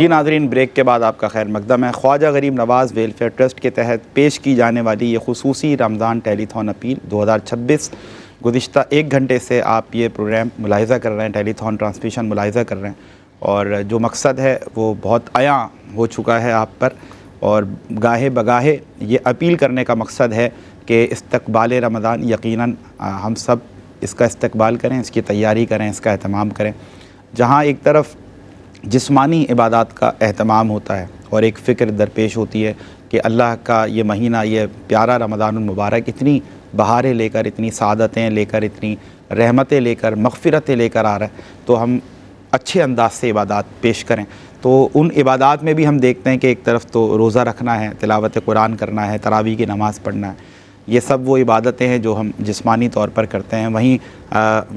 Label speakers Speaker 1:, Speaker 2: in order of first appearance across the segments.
Speaker 1: جی ناظرین، بریک کے بعد آپ کا خیر مقدم ہے۔ خواجہ غریب نواز ویلفیئر ٹرسٹ کے تحت پیش کی جانے والی یہ خصوصی رمضان ٹیلی تھون اپیل 2026 گزشتہ 1 گھنٹے سے آپ یہ پروگرام ملاحظہ کر رہے ہیں، ٹیلی تھون ٹرانسمیشن ملاحظہ کر رہے ہیں، اور جو مقصد ہے وہ بہت عیاں ہو چکا ہے آپ پر، اور گاہے بگاہے یہ اپیل کرنے کا مقصد ہے کہ استقبال رمضان یقیناً ہم سب اس کا استقبال کریں، اس کی تیاری کریں، اس کا اہتمام کریں۔ جہاں ایک طرف جسمانی عبادات کا اہتمام ہوتا ہے اور ایک فکر درپیش ہوتی ہے کہ اللہ کا یہ مہینہ، یہ پیارا رمضان المبارک اتنی بہاریں لے کر، اتنی سعادتیں لے کر، اتنی رحمتیں لے کر، مغفرتیں لے کر آ رہا ہے، تو ہم اچھے انداز سے عبادات پیش کریں۔ تو ان عبادات میں بھی ہم دیکھتے ہیں کہ ایک طرف تو روزہ رکھنا ہے، تلاوت قرآن کرنا ہے، تراویح کی نماز پڑھنا ہے، یہ سب وہ عبادتیں ہیں جو ہم جسمانی طور پر کرتے ہیں۔ وہیں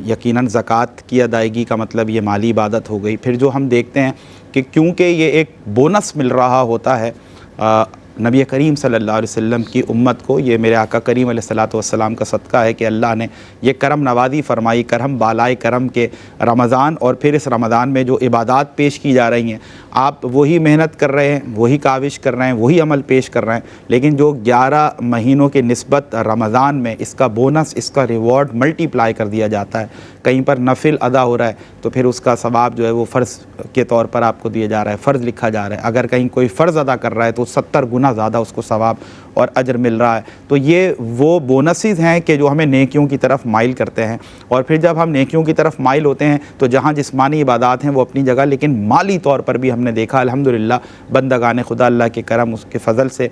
Speaker 1: یقیناً زکوٰۃ کی ادائیگی کا مطلب یہ مالی عبادت ہو گئی۔ پھر جو ہم دیکھتے ہیں کہ کیونکہ یہ ایک بونس مل رہا ہوتا ہے نبی کریم صلی اللہ علیہ وسلم کی امت کو، یہ میرے آقا کریم علیہ الصلوۃ والسلام کا صدقہ ہے کہ اللہ نے یہ کرم نوازی فرمائی، کرم بالائے کرم کے رمضان، اور پھر اس رمضان میں جو عبادات پیش کی جا رہی ہیں، آپ وہی محنت کر رہے ہیں، وہی کاوش کر رہے ہیں، وہی عمل پیش کر رہے ہیں، لیکن جو 11 مہینوں کے نسبت رمضان میں اس کا بونس، اس کا ریوارڈ ملٹی پلائی کر دیا جاتا ہے۔ کہیں پر نفل ادا ہو رہا ہے تو پھر اس کا ثواب جو ہے وہ فرض کے طور پر آپ کو دیا جا رہا ہے، فرض لکھا جا رہا ہے۔ اگر کہیں کوئی فرض ادا کر رہا ہے تو 70 گنا زیادہ اس کو ثواب اور اجر مل رہا ہے۔ تو یہ وہ بونسز ہیں کہ جو ہمیں نیکیوں کی طرف مائل کرتے ہیں، اور پھر جب ہم نیکیوں کی طرف مائل ہوتے ہیں تو جہاں جسمانی عبادات ہیں وہ اپنی جگہ، لیکن مالی طور پر بھی ہم نے دیکھا الحمدللہ بندگان خدا اللہ کے کرم، اس کے فضل سے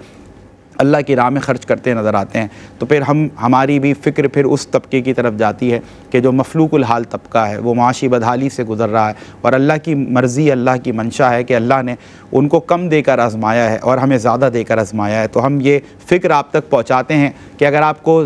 Speaker 1: اللہ کی راہ میں خرچ کرتے نظر آتے ہیں۔ تو پھر ہماری بھی فکر پھر اس طبقے کی طرف جاتی ہے کہ جو مفلوق الحال طبقہ ہے، وہ معاشی بدحالی سے گزر رہا ہے، اور اللہ کی مرضی، اللہ کی منشا ہے کہ اللہ نے ان کو کم دے کر آزمایا ہے اور ہمیں زیادہ دے کر آزمایا ہے۔ تو ہم یہ فکر آپ تک پہنچاتے ہیں کہ اگر آپ کو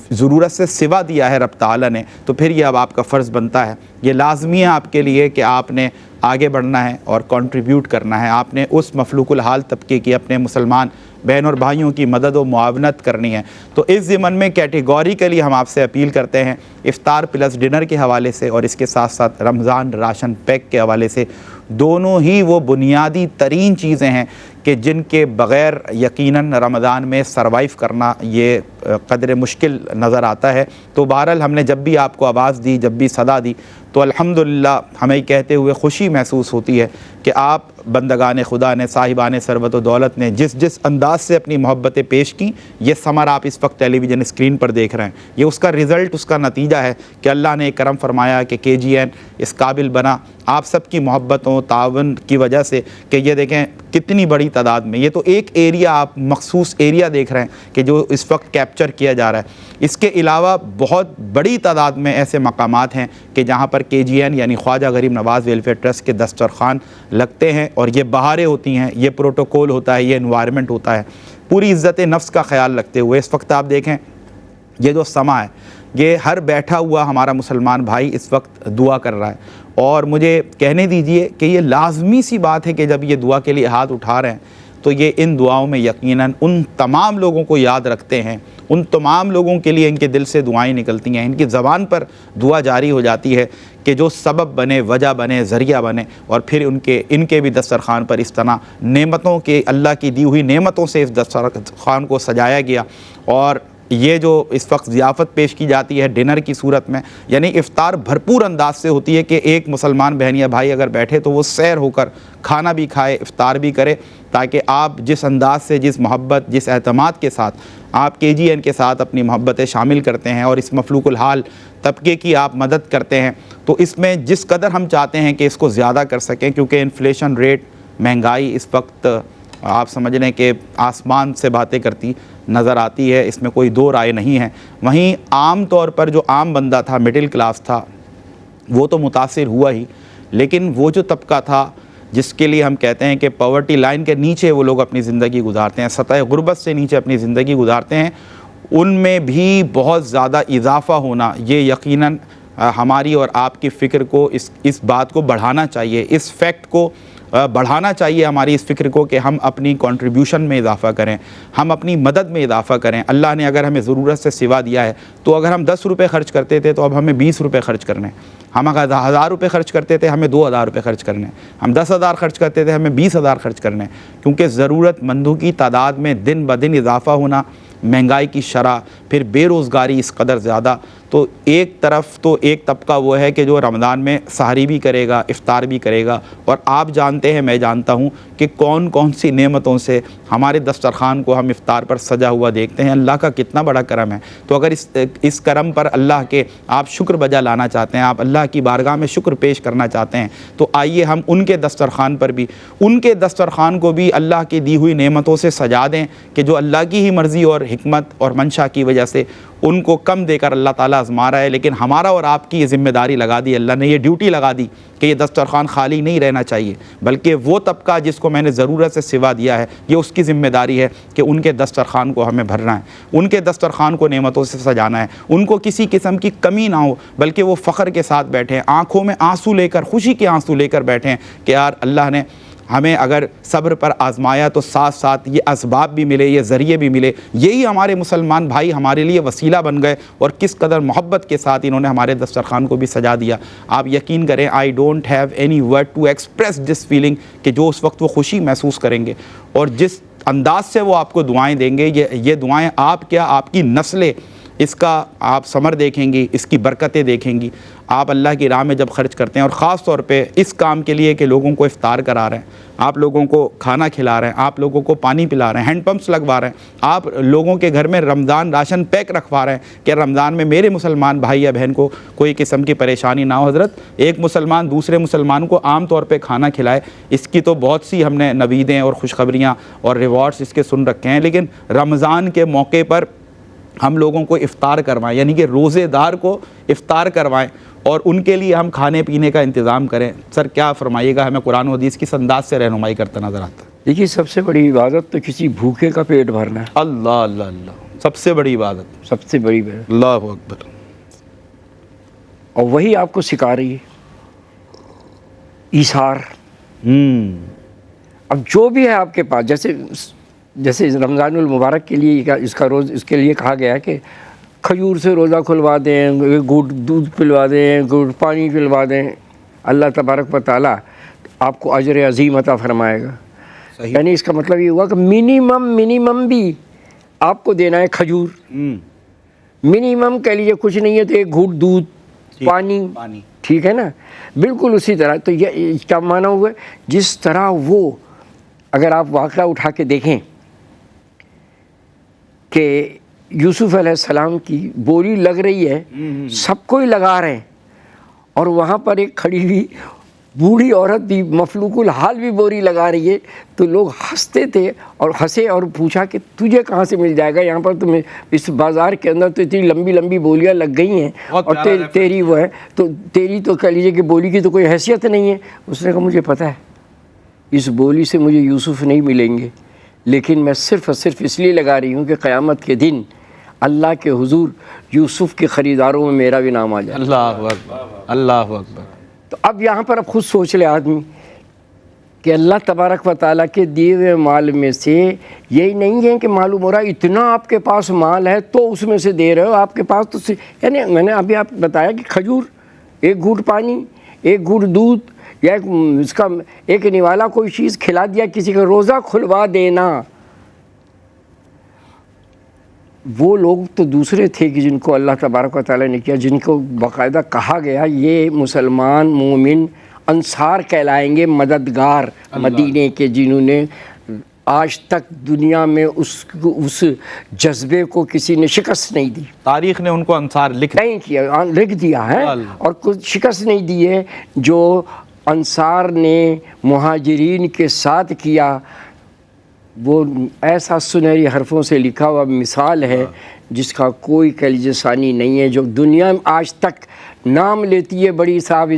Speaker 1: ضرورت سے سوا دیا ہے رب تعالیٰ نے، تو پھر یہ اب آپ کا فرض بنتا ہے، یہ لازمی ہے آپ کے لیے کہ آپ نے آگے بڑھنا ہے اور کنٹریبیوٹ کرنا ہے۔ آپ نے اس مفلوق الحال طبقے کی، اپنے مسلمان بہن اور بھائیوں کی مدد و معاونت کرنی ہے۔ تو اس ضمن میں کیٹیگوریکلی ہم آپ سے اپیل کرتے ہیں افطار پلس ڈنر کے حوالے سے، اور اس کے ساتھ ساتھ رمضان راشن پیک کے حوالے سے، دونوں ہی وہ بنیادی ترین چیزیں ہیں کہ جن کے بغیر یقیناً رمضان میں سروائیو کرنا یہ قدر مشکل نظر آتا ہے۔ تو بہرحال ہم نے جب بھی آپ کو آواز دی، جب بھی صدا دی، تو الحمدللہ ہمیں کہتے ہوئے خوشی محسوس ہوتی ہے کہ آپ بندگان خدا نے، صاحبان ثروت و دولت نے جس انداز سے اپنی محبتیں پیش کی، یہ ثمر آپ اس وقت ٹیلی ویژن اسکرین پر دیکھ رہے ہیں۔ یہ اس کا رزلٹ، اس کا نتیجہ ہے کہ اللہ نے کرم فرمایا کہ KGN اس قابل بنا آپ سب کی محبتوں، تعاون کی وجہ سے، کہ یہ دیکھیں کتنی بڑی تعداد میں، یہ تو ایک ایریا، آپ مخصوص ایریا دیکھ رہے ہیں کہ جو اس وقت کیپچر کیا جا رہا ہے۔ اس کے علاوہ بہت بڑی تعداد میں ایسے مقامات ہیں کہ جہاں پر KGN یعنی خواجہ غریب نواز ویلفیئر ٹرسٹ کے دسترخوان لگتے ہیں، اور یہ بہاریں ہوتی ہیں، یہ پروٹوکول ہوتا ہے، یہ انوائرمنٹ ہوتا ہے، پوری عزت نفس کا خیال رکھتے ہوئے۔ اس وقت آپ دیکھیں یہ جو سما ہے، یہ ہر بیٹھا ہوا ہمارا مسلمان بھائی اس وقت دعا کر رہا ہے، اور مجھے کہنے دیجئے کہ یہ لازمی سی بات ہے کہ جب یہ دعا کے لیے ہاتھ اٹھا رہے ہیں تو یہ ان دعاؤں میں یقیناً ان تمام لوگوں کو یاد رکھتے ہیں، ان تمام لوگوں کے لیے ان کے دل سے دعائیں نکلتی ہیں، ان کی زبان پر دعا جاری ہو جاتی ہے کہ جو سبب بنے، وجہ بنے، ذریعہ بنے، اور پھر ان کے بھی دسترخوان پر اس طرح نعمتوں کے، اللہ کی دی ہوئی نعمتوں سے اس دسترخوان کو سجایا گیا۔ اور یہ جو اس وقت ضیافت پیش کی جاتی ہے ڈنر کی صورت میں، یعنی افطار بھرپور انداز سے ہوتی ہے کہ ایک مسلمان بہن یا بھائی اگر بیٹھے تو وہ سیر ہو کر کھانا بھی کھائے، افطار بھی کرے، تاکہ آپ جس انداز سے، جس محبت، جس اعتماد کے ساتھ آپ KGN کے ساتھ اپنی محبتیں شامل کرتے ہیں اور اس مفلوق الحال طبقے کی آپ مدد کرتے ہیں، تو اس میں جس قدر ہم چاہتے ہیں کہ اس کو زیادہ کر سکیں، کیونکہ انفلیشن ریٹ، مہنگائی اس وقت آپ سمجھ لیں کہ آسمان سے باتیں کرتی نظر آتی ہے، اس میں کوئی دو رائے نہیں ہے۔ وہیں عام طور پر جو عام بندہ تھا، مڈل کلاس تھا، وہ تو متاثر ہوا ہی، لیکن وہ جو طبقہ تھا جس کے لیے ہم کہتے ہیں کہ پاورٹی لائن کے نیچے وہ لوگ اپنی زندگی گزارتے ہیں، سطح غربت سے نیچے اپنی زندگی گزارتے ہیں، ان میں بھی بہت زیادہ اضافہ ہونا، یہ یقیناً ہماری اور آپ کی فکر کو، اس بات کو بڑھانا چاہیے، اس فیکٹ کو بڑھانا چاہیے ہماری اس فکر کو کہ ہم اپنی کنٹریبیوشن میں اضافہ کریں, ہم اپنی مدد میں اضافہ کریں. اللہ نے اگر ہمیں ضرورت سے سوا دیا ہے تو اگر ہم 10 روپے خرچ کرتے تھے تو اب ہمیں 20 روپے خرچ کرنے. ہم اگر 1000 روپے خرچ کرتے تھے ہمیں 2000 روپے خرچ کرنے. ہم 10,000 خرچ کرتے تھے ہمیں 20,000 خرچ کرنے. کیونکہ ضرورت مندوں کی تعداد میں دن بدن اضافہ ہونا, مہنگائی کی شرح, پھر بے روزگاری اس قدر زیادہ, تو ایک طرف تو ایک طبقہ وہ ہے کہ جو رمضان میں سحری بھی کرے گا, افطار بھی کرے گا, اور آپ جانتے ہیں, میں جانتا ہوں کہ کون کون سی نعمتوں سے ہمارے دسترخوان کو ہم افطار پر سجا ہوا دیکھتے ہیں. اللہ کا کتنا بڑا کرم ہے. تو اگر اس کرم پر اللہ کے آپ شکر بجا لانا چاہتے ہیں, آپ اللہ کی بارگاہ میں شکر پیش کرنا چاہتے ہیں, تو آئیے ہم ان کے دسترخوان پر بھی, ان کے دسترخوان کو بھی اللہ کی دی ہوئی نعمتوں سے سجا دیں کہ جو اللہ کی ہی مرضی اور حکمت اور منشا کی وجہ سے ان کو کم دے کر اللہ تعالیٰ آزما رہا ہے. لیکن ہمارا اور آپ کی یہ ذمہ داری لگا دی, اللہ نے یہ ڈیوٹی لگا دی کہ یہ دسترخوان خالی نہیں رہنا چاہیے, بلکہ وہ طبقہ جس کو میں نے ضرورت سے سوا دیا ہے, یہ اس کی ذمہ داری ہے کہ ان کے دسترخوان کو ہمیں بھرنا ہے, ان کے دسترخوان کو نعمتوں سے سجانا ہے, ان کو کسی قسم کی کمی نہ ہو, بلکہ وہ فخر کے ساتھ بیٹھیں, آنکھوں میں آنسو لے کر, خوشی کے آنسو لے کر بیٹھیں کہ یار اللہ نے ہمیں اگر صبر پر آزمایا تو ساتھ ساتھ یہ اسباب بھی ملے, یہ ذریعے بھی ملے. یہی ہمارے مسلمان بھائی ہمارے لیے وسیلہ بن گئے, اور کس قدر محبت کے ساتھ انہوں نے ہمارے دسترخوان کو بھی سجا دیا. آپ یقین کریں, I don't have any word to express this feeling کہ جو اس وقت وہ خوشی محسوس کریں گے, اور جس انداز سے وہ آپ کو دعائیں دیں گے, یہ دعائیں آپ کیا, آپ کی نسلیں اس کا آپ ثمر دیکھیں گی, اس کی برکتیں دیکھیں گی. آپ اللہ کی راہ میں جب خرچ کرتے ہیں, اور خاص طور پہ اس کام کے لیے کہ لوگوں کو افطار کرا رہے ہیں, آپ لوگوں کو کھانا کھلا رہے ہیں, آپ لوگوں کو پانی پلا رہے ہیں, ہینڈ پمپس لگوا رہے ہیں, آپ لوگوں کے گھر میں رمضان راشن پیک رکھوا رہے ہیں کہ رمضان میں میرے مسلمان بھائی یا بہن کو کوئی قسم کی پریشانی نہ ہو. حضرت, ایک مسلمان دوسرے مسلمان کو عام طور پہ کھانا کھلائے, اس کی تو بہت سی ہم نے نویدیں اور خوشخبریاں اور ریوارڈس اس کے سن رکھے ہیں, لیکن رمضان کے موقع پر ہم لوگوں کو افطار کروائیں, یعنی کہ روزے دار کو افطار کروائیں, اور ان کے لیے ہم کھانے پینے کا انتظام کریں. سر کیا فرمائیے گا, ہمیں قرآن و حدیث کس انداز سے رہنمائی کرتا نظر آتا ہے؟
Speaker 2: دیکھیے, سب سے بڑی عبادت تو کسی بھوکے کا پیٹ بھرنا ہے.
Speaker 1: اللہ اللہ اللہ, سب سے بڑی عبادت,
Speaker 2: سب سے بڑی عبادت,
Speaker 1: اللہ اکبر.
Speaker 2: اور وہی آپ کو سکھا رہی ہے ایثار. اب جو بھی ہے آپ کے پاس, جیسے رمضان المبارک کے لیے اس کا روز, اس کے لیے کہا گیا ہے کہ کھجور سے روزہ کھلوا دیں, گھونٹ دودھ پلوا دیں, گھونٹ پانی پلوا دیں. اللہ تبارک و تعالیٰ آپ کو اجر عظیم عطا فرمائے گا. یعنی اس کا مطلب یہ ہوا کہ منیمم بھی آپ کو دینا ہے کھجور. منیمم کہہ لیجیے, کچھ نہیں ہے تو ایک گھونٹ دودھ, پانی, ٹھیک ہے نا. بالکل اسی طرح. تو یہ کیا معنی ہوا, جس طرح وہ, اگر آپ واقعہ اٹھا کے دیکھیں کہ یوسف علیہ السلام کی بولی لگ رہی ہے, سب کو ہی لگا رہے ہیں, اور وہاں پر ایک کھڑی ہوئی بوڑھی عورت بھی مفلوق الحال بھی بوری لگا رہی ہے, تو لوگ ہنستے تھے اور ہنسے اور پوچھا کہ تجھے کہاں سے مل جائے گا, یہاں پر تمہیں اس بازار کے اندر تو اتنی لمبی لمبی بولیاں لگ گئی ہیں, اور تیری وہ ہے, تو تیری تو کہہ لیجیے کہ بولی کی تو کوئی حیثیت نہیں ہے. اس نے کہا مجھے پتہ ہے اس بولی سے مجھے یوسف نہیں ملیں گے, لیکن میں صرف اور صرف اس لیے لگا رہی ہوں کہ قیامت کے دن اللہ کے حضور یوسف کے خریداروں میں میرا بھی نام آ جائے.
Speaker 1: اللہ اکبر, اللہ اکبر.
Speaker 2: تو اب یہاں پر اب خود سوچ لے آدمی کہ اللہ تبارک و تعالیٰ کے دیے ہوئے مال میں سے یہی نہیں ہے کہ معلوم ہو رہا اتنا آپ کے پاس مال ہے تو اس میں سے دے رہے ہو, آپ کے پاس تو یعنی میں نے ابھی آپ بتایا کہ کھجور, ایک گھونٹ پانی, ایک گھونٹ دودھ, یا اس کا ایک نوالا کوئی چیز کھلا دیا, کسی کا روزہ کھلوا دینا. وہ لوگ تو دوسرے تھے کہ جن کو اللہ تبارک و تعالیٰ نے کیا, جن کو باقاعدہ کہا گیا یہ مسلمان مومن انصار کہلائیں گے, مددگار مدینے کے, جنہوں نے آج تک دنیا میں اس جذبے کو کسی نے شکست نہیں دی.
Speaker 1: تاریخ نے ان کو انصار لکھ
Speaker 2: دیا ہے, اور کچھ شکست نہیں دی ہے. جو انصار نے مہاجرین کے ساتھ کیا وہ ایسا سنہری حرفوں سے لکھا ہوا مثال ہے جس کا کوئی کلیجہ ثانی نہیں ہے, جو دنیا میں آج تک نام لیتی ہے بڑی صاحب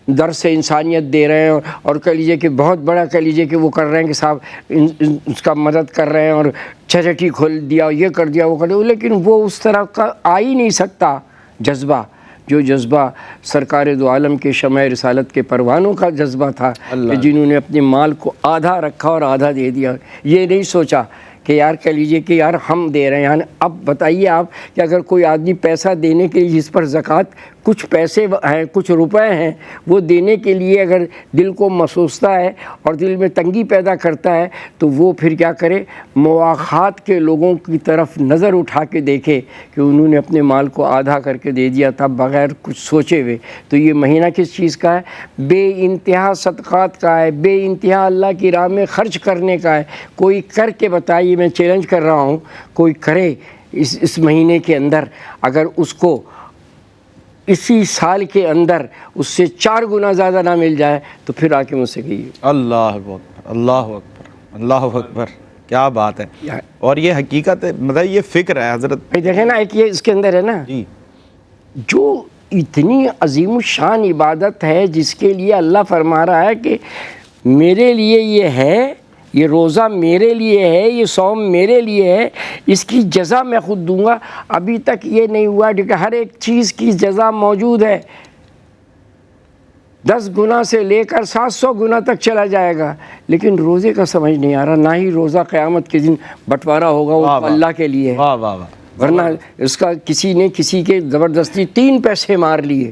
Speaker 2: درس انسانیت دے رہے ہیں, اور کہہ لیجیے کہ بہت بڑا کہہ لیجیے کہ وہ کر رہے ہیں کہ صاحب اس کا مدد کر رہے ہیں, اور چیریٹی کھول دیا, یہ کر دیا, وہ کر دیا, لیکن وہ اس طرح کا آ ہی نہیں سکتا جذبہ جو جذبہ سرکار دو عالم کے شمع رسالت کے پروانوں کا جذبہ تھا کہ جنہوں نے اپنے مال کو آدھا رکھا اور آدھا دے دیا. یہ نہیں سوچا کہ یار کہہ لیجئے کہ یار ہم دے رہے ہیں. یعنی اب بتائیے آپ کہ اگر کوئی آدمی پیسہ دینے کے لیے جس پر زکوٰۃ کچھ پیسے ہیں کچھ روپے ہیں وہ دینے کے لیے اگر دل کو محسوستا ہے اور دل میں تنگی پیدا کرتا ہے تو وہ پھر کیا کرے, مواخات کے لوگوں کی طرف نظر اٹھا کے دیکھے کہ انہوں نے اپنے مال کو آدھا کر کے دے دیا تھا بغیر کچھ سوچے ہوئے. تو یہ مہینہ کس چیز کا ہے؟ بے انتہا صدقات کا ہے, بے انتہا اللہ کی راہ میں خرچ کرنے کا ہے. کوئی کر کے بتائیے, میں چیلنج کر رہا ہوں, کوئی کرے اس مہینے کے اندر, اگر اس کو اسی سال کے اندر اس سے 4 گنا زیادہ نہ مل جائے تو پھر آ کے مجھ سے کہیے.
Speaker 1: اللہ اکبر, اللہ اکبر, اللہ اکبر, کیا بات ہے. اور یہ حقیقت ہے, مطلب یہ فکر ہے حضرت.
Speaker 2: دیکھیں نا, ایک یہ اس کے اندر ہے نا
Speaker 1: جی,
Speaker 2: جو اتنی عظیم الشان عبادت ہے جس کے لیے اللہ فرما رہا ہے کہ میرے لیے یہ ہے, یہ روزہ میرے لیے ہے, یہ صوم میرے لیے ہے, اس کی جزا میں خود دوں گا. ابھی تک یہ نہیں ہوا کہ ہر ایک چیز کی جزا موجود ہے, 10 گنا سے لے کر 700 گنا تک چلا جائے گا, لیکن روزے کا سمجھ نہیں آ رہا. نہ ہی روزہ قیامت کے دن بٹوارا ہوگا, وہ اللہ کے لیے ہے.
Speaker 1: واہ واہ واہ,
Speaker 2: ورنہ اس کا کسی نے کسی کے زبردستی 3 پیسے مار لیے,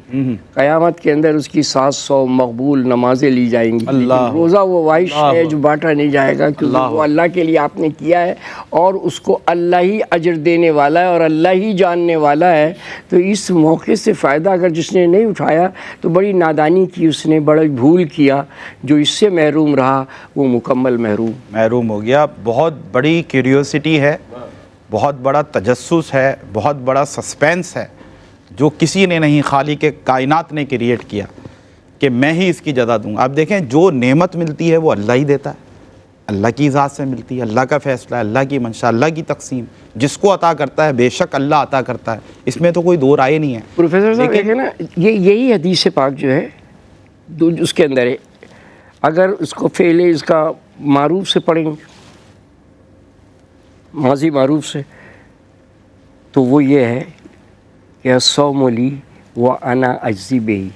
Speaker 2: قیامت کے اندر اس کی 700 مقبول نمازیں لی جائیں گی. روزہ وہ واحد ہے جو بانٹا نہیں جائے گا, کیونکہ وہ اللہ کے لیے آپ نے کیا ہے اور اس کو اللہ ہی اجر دینے والا ہے اور اللہ ہی جاننے والا ہے. تو اس موقع سے فائدہ اگر جس نے نہیں اٹھایا تو بڑی نادانی کی, اس نے بڑا بھول کیا. جو اس سے محروم رہا وہ مکمل محروم
Speaker 1: ہو گیا. بہت بڑی کیوریوسٹی ہے, بہت بڑا تجسس ہے, بہت بڑا سسپینس ہے جو کسی نے نہیں, خالق کائنات نے کریٹ کیا کہ میں ہی اس کی جزا دوں گا. اب دیکھیں, جو نعمت ملتی ہے وہ اللہ ہی دیتا ہے, اللہ کی ذات سے ملتی ہے, اللہ کا فیصلہ ہے, اللہ کی منشا, اللہ کی تقسیم. جس کو عطا کرتا ہے بے شک اللہ عطا کرتا ہے, اس میں تو کوئی دو رائے نہیں ہے.
Speaker 2: پروفیسر صاحب دیکھیں نا, یہی حدیث پاک جو ہے اس کے اندر ہے, اگر اس کو فعل اس کا معروف سے پڑھیں گے, ماضی معروف سے, تو وہ یہ ہے کہ الصوم لی وانا اجزی بہی,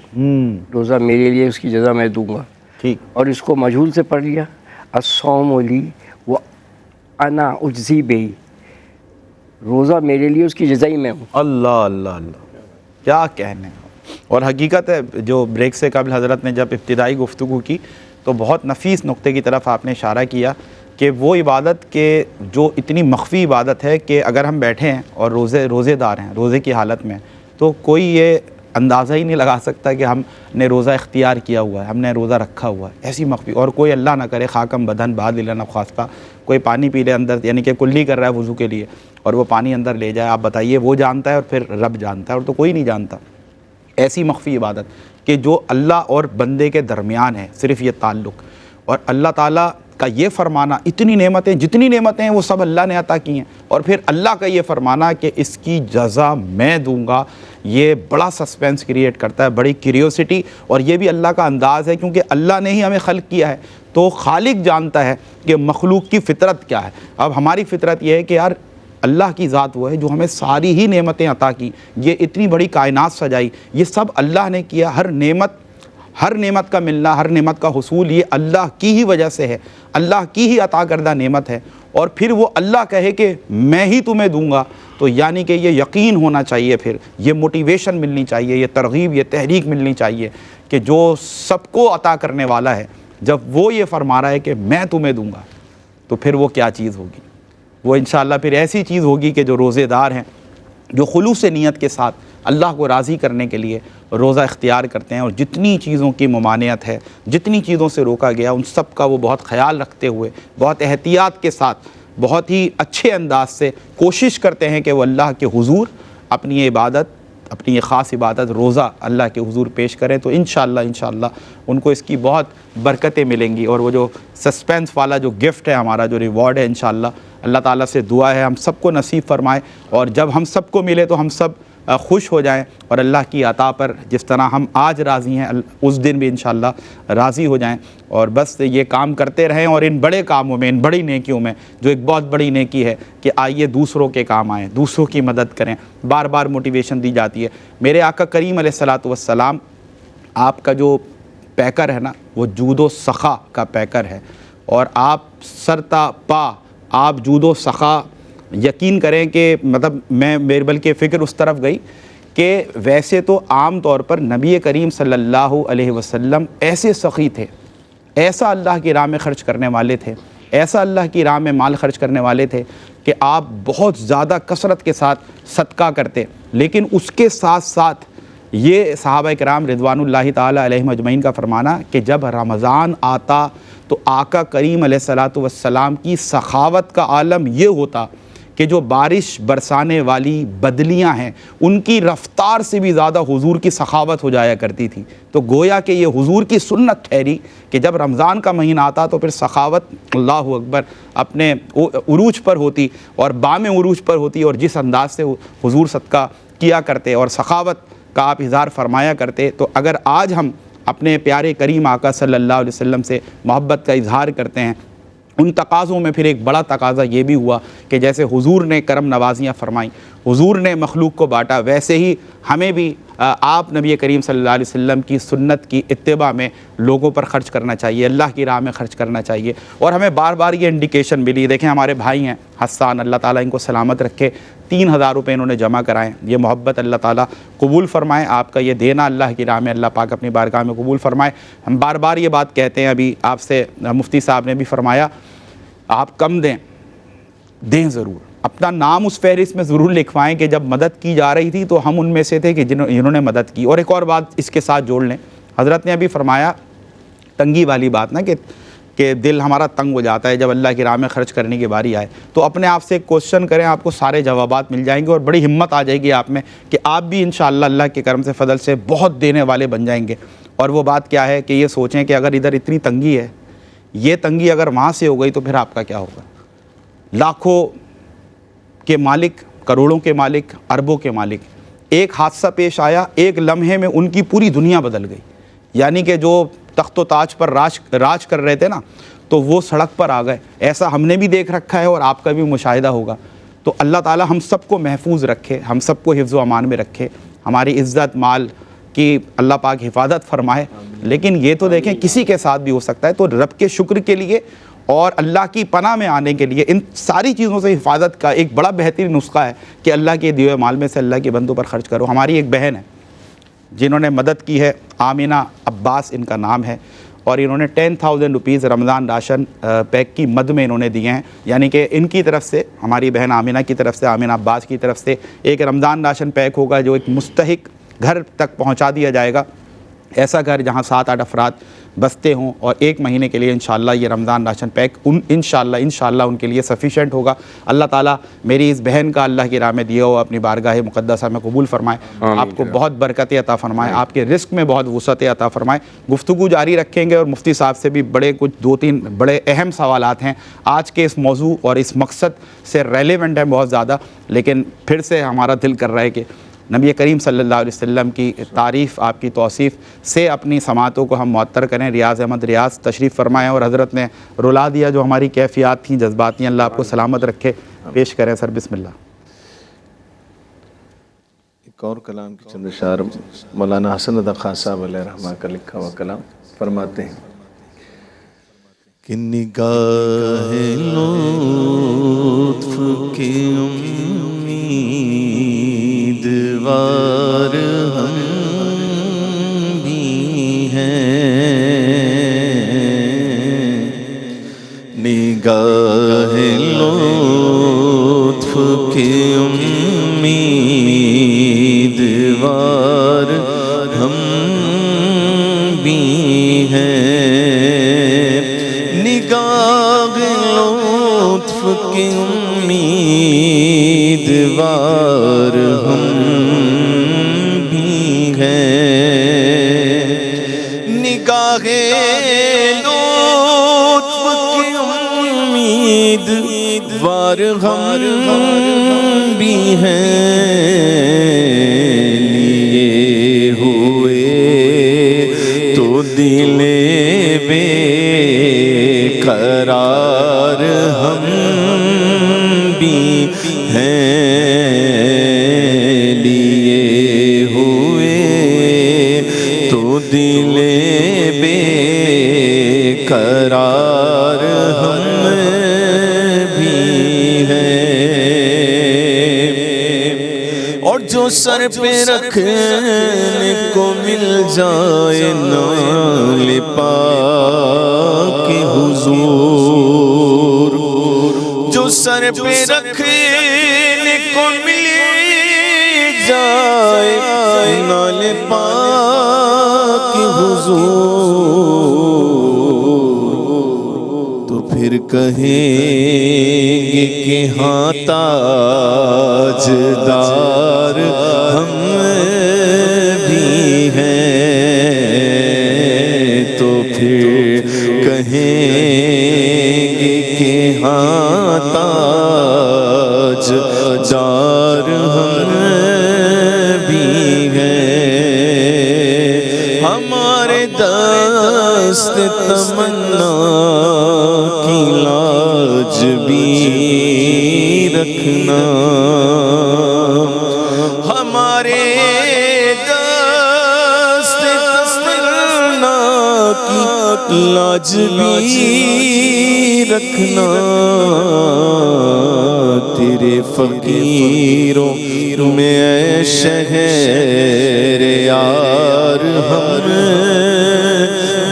Speaker 2: روزہ میرے لیے, اس کی جزا میں دوں گا.
Speaker 1: ٹھیک.
Speaker 2: اور اس کو مجہول سے پڑھ لیا, الصوم لی وانا اجزی بہی, روزہ میرے لیے, اس کی جزا ہی میں ہوں.
Speaker 1: اللہ اللہ اللہ, کیا کہنے. اور حقیقت ہے, جو بریک سے قبل حضرت نے جب ابتدائی گفتگو کی تو بہت نفیس نقطے کی طرف آپ نے اشارہ کیا کہ وہ عبادت کے جو اتنی مخفی عبادت ہے کہ اگر ہم بیٹھے ہیں اور روزے دار ہیں, روزے کی حالت میں, تو کوئی یہ اندازہ ہی نہیں لگا سکتا کہ ہم نے روزہ اختیار کیا ہوا ہے, ہم نے روزہ رکھا ہوا ہے. ایسی مخفی, اور کوئی اللہ نہ کرے خاکم بدن بعد لینا خواستہ کوئی پانی پی لے اندر, یعنی کہ کلی کر رہا ہے وضو کے لیے, اور وہ پانی اندر لے جائے. آپ بتائیے, وہ جانتا ہے اور پھر رب جانتا ہے, اور تو کوئی نہیں جانتا. ایسی مخفی عبادت کہ جو اللہ اور بندے کے درمیان ہے, صرف یہ تعلق. اور اللہ تعالیٰ کا یہ فرمانا, اتنی نعمتیں, جتنی نعمتیں ہیں وہ سب اللہ نے عطا کی ہیں, اور پھر اللہ کا یہ فرمانا کہ اس کی جزا میں دوں گا, یہ بڑا سسپینس کریٹ کرتا ہے, بڑی کیوریوسٹی. اور یہ بھی اللہ کا انداز ہے, کیونکہ اللہ نے ہی ہمیں خلق کیا ہے, تو خالق جانتا ہے کہ مخلوق کی فطرت کیا ہے. اب ہماری فطرت یہ ہے کہ یار اللہ کی ذات وہ ہے جو ہمیں ساری ہی نعمتیں عطا کی, یہ اتنی بڑی کائنات سجائی, یہ سب اللہ نے کیا. ہر نعمت کا ملنا, ہر نعمت کا حصول یہ اللہ کی ہی وجہ سے ہے, اللہ کی ہی عطا کردہ نعمت ہے. اور پھر وہ اللہ کہے کہ میں ہی تمہیں دوں گا, تو یعنی کہ یہ یقین ہونا چاہیے, پھر یہ موٹیویشن ملنی چاہیے, یہ ترغیب, یہ تحریک ملنی چاہیے کہ جو سب کو عطا کرنے والا ہے, جب وہ یہ فرما رہا ہے کہ میں تمہیں دوں گا, تو پھر وہ کیا چیز ہوگی. وہ انشاءاللہ پھر ایسی چیز ہوگی کہ جو روزے دار ہیں, جو خلوص نیت کے ساتھ اللہ کو راضی کرنے کے لیے روزہ اختیار کرتے ہیں, اور جتنی چیزوں کی ممانعت ہے, جتنی چیزوں سے روکا گیا, ان سب کا وہ بہت خیال رکھتے ہوئے, بہت احتیاط کے ساتھ, بہت ہی اچھے انداز سے کوشش کرتے ہیں کہ وہ اللہ کے حضور اپنی یہ عبادت, اپنی یہ خاص عبادت روزہ اللہ کے حضور پیش کریں. تو انشاءاللہ ان کو اس کی بہت برکتیں ملیں گی. اور وہ جو سسپینس والا جو گفٹ ہے ہمارا, جو ریوارڈ ہے, انشاءاللہ اللہ تعالیٰ سے دعا ہے ہم سب کو نصیب فرمائے, اور جب ہم سب کو ملے تو ہم سب خوش ہو جائیں اور اللہ کی عطا پر جس طرح ہم آج راضی ہیں اس دن بھی انشاءاللہ راضی ہو جائیں، اور بس یہ کام کرتے رہیں، اور ان بڑے کاموں میں، ان بڑی نیکیوں میں، جو ایک بہت بڑی نیکی ہے کہ آئیے دوسروں کے کام آئیں، دوسروں کی مدد کریں، بار بار موٹیویشن دی جاتی ہے۔ میرے آقا کریم علیہ الصلاۃ والسلام، آپ کا جو پیکر ہے نا وہ جود و سخا کا پیکر ہے، اور آپ سرتا پا آپ جود و سخا، یقین کریں کہ مطلب میرے بلکہ فکر اس طرف گئی کہ ویسے تو عام طور پر نبی کریم صلی اللہ علیہ وسلم ایسے سخی تھے، ایسا اللہ کی راہ میں خرچ کرنے والے تھے، ایسا اللہ کی راہ میں مال خرچ کرنے والے تھے کہ آپ بہت زیادہ کثرت کے ساتھ صدقہ کرتے، لیکن اس کے ساتھ ساتھ یہ صحابہ کرام رضوان اللہ تعالیٰ علیہم اجمعین کا فرمانا کہ جب رمضان آتا تو آقا کریم علیہ الصلاۃ والسلام کی سخاوت کا عالم یہ ہوتا کہ جو بارش برسانے والی بدلیاں ہیں ان کی رفتار سے بھی زیادہ حضور کی سخاوت ہو جایا کرتی تھی۔ تو گویا کہ یہ حضور کی سنت ٹھہری کہ جب رمضان کا مہینہ آتا تو پھر سخاوت اللہ اکبر اپنے عروج پر ہوتی، اور بام عروج پر ہوتی، اور جس انداز سے حضور صدقہ کیا کرتے اور سخاوت کا آپ اظہار فرمایا کرتے۔ تو اگر آج ہم اپنے پیارے کریم آقا صلی اللہ علیہ وسلم سے محبت کا اظہار کرتے ہیں، ان تقاضوں میں پھر ایک بڑا تقاضا یہ بھی ہوا کہ جیسے حضور نے کرم نوازیاں فرمائیں، حضور نے مخلوق کو بانٹا، ویسے ہی ہمیں بھی آپ نبی کریم صلی اللہ علیہ وسلم کی سنت کی اتباع میں لوگوں پر خرچ کرنا چاہیے، اللہ کی راہ میں خرچ کرنا چاہیے۔ اور ہمیں بار بار یہ انڈیکیشن ملی، دیکھیں ہمارے بھائی ہیں حسان، اللہ تعالیٰ ان کو سلامت رکھے، 3000 روپے انہوں نے جمع کرائیں، یہ محبت اللہ تعالیٰ قبول فرمائے، آپ کا یہ دینا اللہ کی راہ میں اللہ پاک اپنی بارگاہ میں قبول فرمائے۔ ہم بار بار یہ بات کہتے ہیں، ابھی آپ سے مفتی صاحب نے بھی فرمایا آپ کم دیں ضرور، اپنا نام اس فہرست میں ضرور لکھوائیں کہ جب مدد کی جا رہی تھی تو ہم ان میں سے تھے کہ جنہوں نے مدد کی۔ اور ایک اور بات اس کے ساتھ جوڑ لیں، حضرت نے ابھی فرمایا تنگی والی بات نا کہ دل ہمارا تنگ ہو جاتا ہے جب اللہ کی راہ میں خرچ کرنے کی باری آئے، تو اپنے آپ سے ایک کوشچن کریں، آپ کو سارے جوابات مل جائیں گے اور بڑی ہمت آ جائے گی آپ میں کہ آپ بھی انشاءاللہ اللہ کے کرم سے فضل سے بہت دینے والے بن جائیں گے۔ اور وہ بات کیا ہے کہ یہ سوچیں کہ اگر ادھر اتنی تنگی ہے، یہ تنگی اگر وہاں سے ہو گئی تو پھر آپ کا کیا ہوگا؟ لاکھوں کے مالک، کروڑوں کے مالک، اربوں کے مالک، ایک حادثہ پیش آیا، ایک لمحے میں ان کی پوری دنیا بدل گئی، یعنی کہ جو تخت و تاج پر راج کر رہے تھے نا تو وہ سڑک پر آ گئے۔ ایسا ہم نے بھی دیکھ رکھا ہے اور آپ کا بھی مشاہدہ ہوگا۔ تو اللہ تعالیٰ ہم سب کو محفوظ رکھے، ہم سب کو حفظ و امان میں رکھے، ہماری عزت مال کی اللہ پاک حفاظت فرمائے۔ لیکن یہ تو دیکھیں کسی کے ساتھ بھی ہو سکتا ہے، تو رب کے شکر کے لیے اور اللہ کی پناہ میں آنے کے لیے ان ساری چیزوں سے حفاظت کا ایک بڑا بہترین نسخہ ہے کہ اللہ کے دیے ہوئے مال میں سے اللہ کے بندوں پر خرچ کرو۔ ہماری ایک بہن ہے جنہوں نے مدد کی ہے، آمینہ عباس ان کا نام ہے، اور انہوں نے 10,000 روپیز رمضان راشن پیک کی مد میں انہوں نے دیے ہیں، یعنی کہ ان کی طرف سے، ہماری بہن آمینہ کی طرف سے، آمینہ عباس کی طرف سے ایک رمضان راشن پیک ہوگا جو ایک مستحق گھر تک پہنچا دیا جائے گا، ایسا گھر جہاں 7-8 افراد بستے ہوں، اور 1 مہینے کے لیے انشاءاللہ یہ رمضان راشن پیک انشاءاللہ ان کے لیے سفیشینٹ ہوگا۔ اللہ تعالیٰ میری اس بہن کا اللہ کی راہ میں دیا ہوا اپنی بارگاہ مقدسہ میں قبول فرمائے، آپ کو بہت برکت عطا فرمائے، آپ کے رزق میں بہت وسعت عطا فرمائے۔ گفتگو جاری رکھیں گے اور مفتی صاحب سے بھی کچھ 2-3 بڑے اہم سوالات ہیں آج کے اس موضوع اور اس مقصد سے ریلیونٹ ہیں بہت زیادہ، لیکن پھر سے ہمارا دل کر رہا ہے کہ نبی کریم صلی اللہ علیہ وسلم کی تعریف، آپ کی توصیف سے اپنی سماعتوں کو ہم معطر کریں۔ ریاض احمد ریاض تشریف فرمائیں، اور حضرت نے رلا دیا جو ہماری کیفیات تھیں، جذبات تھیں، اللہ آپ کو سلامت رکھے۔ پیش کریں سر، بسم اللہ۔
Speaker 3: ایک اور کلام کی چند اشعار مولانا حسن ادا خان صاحب علیہ رحمہ کا لکھا ہوا کلام فرماتے ہیں کہ نگاہ لطف کی امیدوار ہم بھی ہیں، نگاہ لطف کی امیدوار ہم بھی ہیں، نگاہ لطف کی امیدوار ہم بھی ہیں، نگاہ لطف کی امیدوار ہم بھی ہیں، اور جو سر پہ رکھنے کو مل جائے نال پاک حضور، جو سر پہ رکھنے کو مل جائے نال پاک حضور، تو پھر کہیں گے کہ ہاں تاجدار ہم بھی ہیں، تو پھر کہیں گے کہ ہاں تاجدار ہم بھی ہیں۔ ہمارے دست تمنا کی لاج بھی رکھنا، ہمارے دست تمنا کی لاج بھی رکھنا، تیرے فقیروں میں اے شہر یار ہم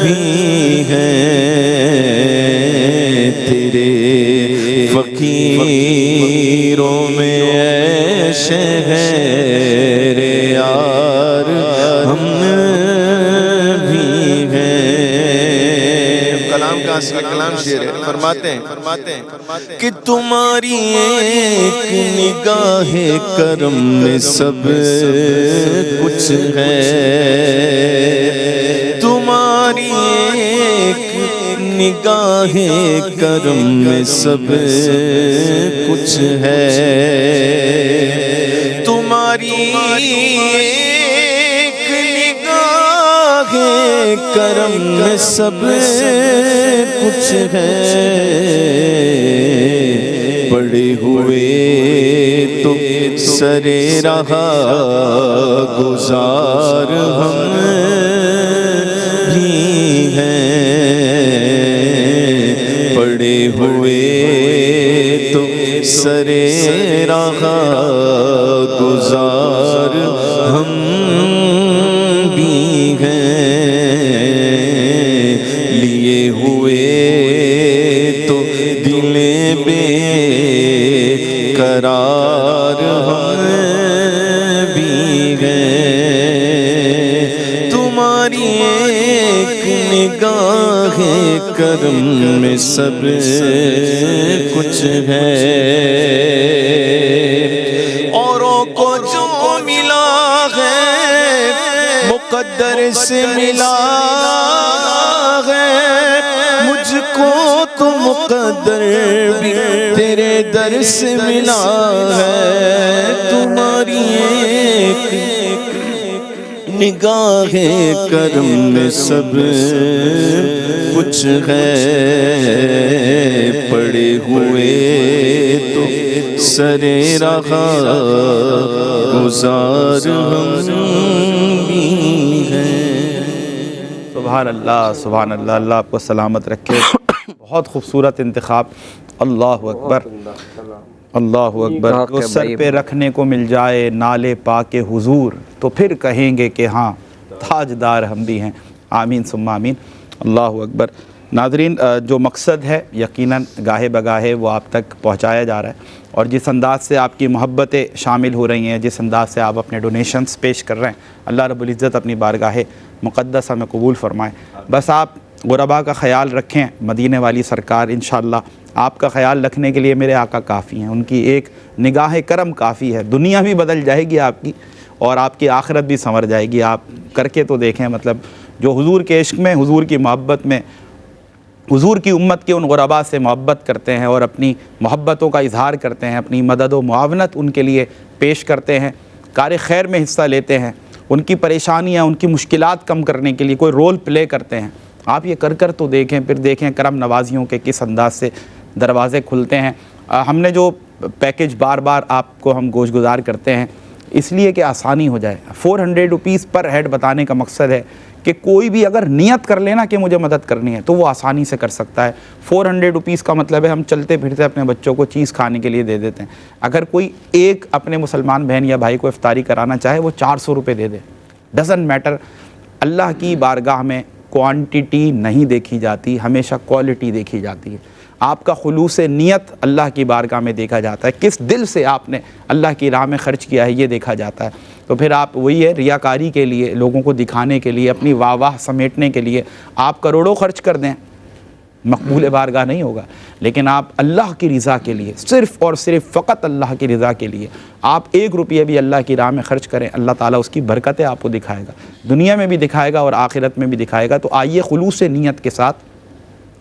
Speaker 3: بھی ہیں، تیرے فقیروں میں اے شہر یار ہم بھی ہیں۔ کلام کا اصل کلام شعر ہے، فرماتے ہیں کہ تمہاری ایک نگاہ کرم میں سب کچھ ہے، تمہاری ایک نگاہ کرم میں سب کچھ ہے، تمہاری ایک نگاہ کرم میں سب کچھ ہے، پڑے ہوئے تو سرے رہا گزار ہم بھی ہیں، پڑے ہوئے تو سرے رہا گزار ہم بھی ہیں، لیے ہوئے تو دل بے قرار ہم بھی ہیں، تمہاری ایک نگاہ کرم میں سب کچھ ہے، اوروں کو جو ملا ہے مقدر سے ملا ہے، مجھ کو تو مقدر بھی تیرے در سے ملا ہے، تمہاری ایک نگاہ کرم میں سب کچھ ہے، پڑے ہوئے تو سرے رہا گزار ہم بھی ہیں۔
Speaker 1: سبحان اللہ، سبحان اللہ، اللہ آپ کو سلامت رکھے۔ بہت خوبصورت انتخاب، اللہ اکبر، اللہ اکبر۔ جو سر پہ رکھنے کو مل جائے نالے پاک حضور، تو پھر کہیں گے کہ ہاں تاجدار ہم بھی ہیں۔ آمین ثم آمین، اللہ اکبر۔ ناظرین، جو مقصد ہے یقیناً گاہے بگاہے وہ آپ تک پہنچایا جا رہا ہے، اور جس انداز سے آپ کی محبتیں شامل ہو رہی ہیں، جس انداز سے آپ اپنے ڈونیشنز پیش کر رہے ہیں، اللہ رب العزت اپنی بارگاہ مقدسہ میں قبول فرمائے۔ بس آپ غرباء کا خیال رکھیں، مدینے والی سرکار انشاءاللہ آپ کا خیال رکھنے کے لیے میرے آقا کافی ہیں، ان کی ایک نگاہ کرم کافی ہے، دنیا بھی بدل جائے گی آپ کی، اور آپ کی آخرت بھی سنور جائے گی۔ آپ کر کے تو دیکھیں، مطلب جو حضور کے عشق میں، حضور کی محبت میں، حضور کی امت کے ان غرباء سے محبت کرتے ہیں اور اپنی محبتوں کا اظہار کرتے ہیں، اپنی مدد و معاونت ان کے لیے پیش کرتے ہیں، کار خیر میں حصہ لیتے ہیں، ان کی پریشانیاں، ان کی مشکلات کم کرنے کے لیے کوئی رول پلے کرتے ہیں، آپ یہ کر تو دیکھیں، پھر دیکھیں کرم نوازیوں کے کس انداز سے دروازے کھلتے ہیں۔ ہم نے جو پیکج بار بار آپ کو ہم گوش گزار کرتے ہیں اس لیے کہ آسانی ہو جائے. 400 روپیز پر ہیڈ بتانے کا مقصد ہے کہ کوئی بھی اگر نیت کر لینا کہ مجھے مدد کرنی ہے تو وہ آسانی سے کر سکتا ہے. 400 روپیز کا مطلب ہے ہم چلتے پھرتے اپنے بچوں کو چیز کھانے کے لیے دے دیتے ہیں. اگر کوئی ایک اپنے مسلمان بہن یا بھائی کو افطاری کرانا چاہے وہ 400 روپے دے دے, ڈزنٹ میٹر. اللہ کی بارگاہ میں کوانٹٹی نہیں دیکھی جاتی, ہمیشہ کوالٹی دیکھی جاتی ہے. آپ کا خلوص نیت اللہ کی بارگاہ میں دیکھا جاتا ہے, کس دل سے آپ نے اللہ کی راہ میں خرچ کیا ہے یہ دیکھا جاتا ہے. تو پھر آپ وہی ہے ریاکاری کے لیے, لوگوں کو دکھانے کے لیے, اپنی واہ واہ سمیٹنے کے لیے آپ کروڑوں خرچ کر دیں, مقبول بارگاہ نہیں ہوگا. لیکن آپ اللہ کی رضا کے لیے, صرف اور صرف فقط اللہ کی رضا کے لیے آپ 1 روپیہ بھی اللہ کی راہ میں خرچ کریں, اللہ تعالیٰ اس کی برکتیں آپ کو دکھائے گا, دنیا میں بھی دکھائے گا اور آخرت میں بھی دکھائے گا. تو آئیے خلوص نیت کے ساتھ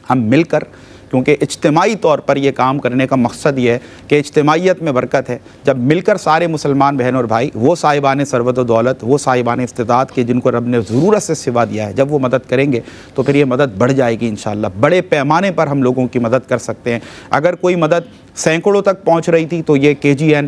Speaker 1: ہم مل کر, کیونکہ اجتماعی طور پر یہ کام کرنے کا مقصد یہ ہے کہ اجتماعیت میں برکت ہے. جب مل کر سارے مسلمان بہن اور بھائی, وہ صاحبان ثروت و دولت, وہ صاحبان استطاعت کے جن کو رب نے ضرورت سے سوا دیا ہے, جب وہ مدد کریں گے تو پھر یہ مدد بڑھ جائے گی انشاءاللہ. بڑے پیمانے پر ہم لوگوں کی مدد کر سکتے ہیں. اگر کوئی مدد سینکڑوں تک پہنچ رہی تھی تو یہ KGN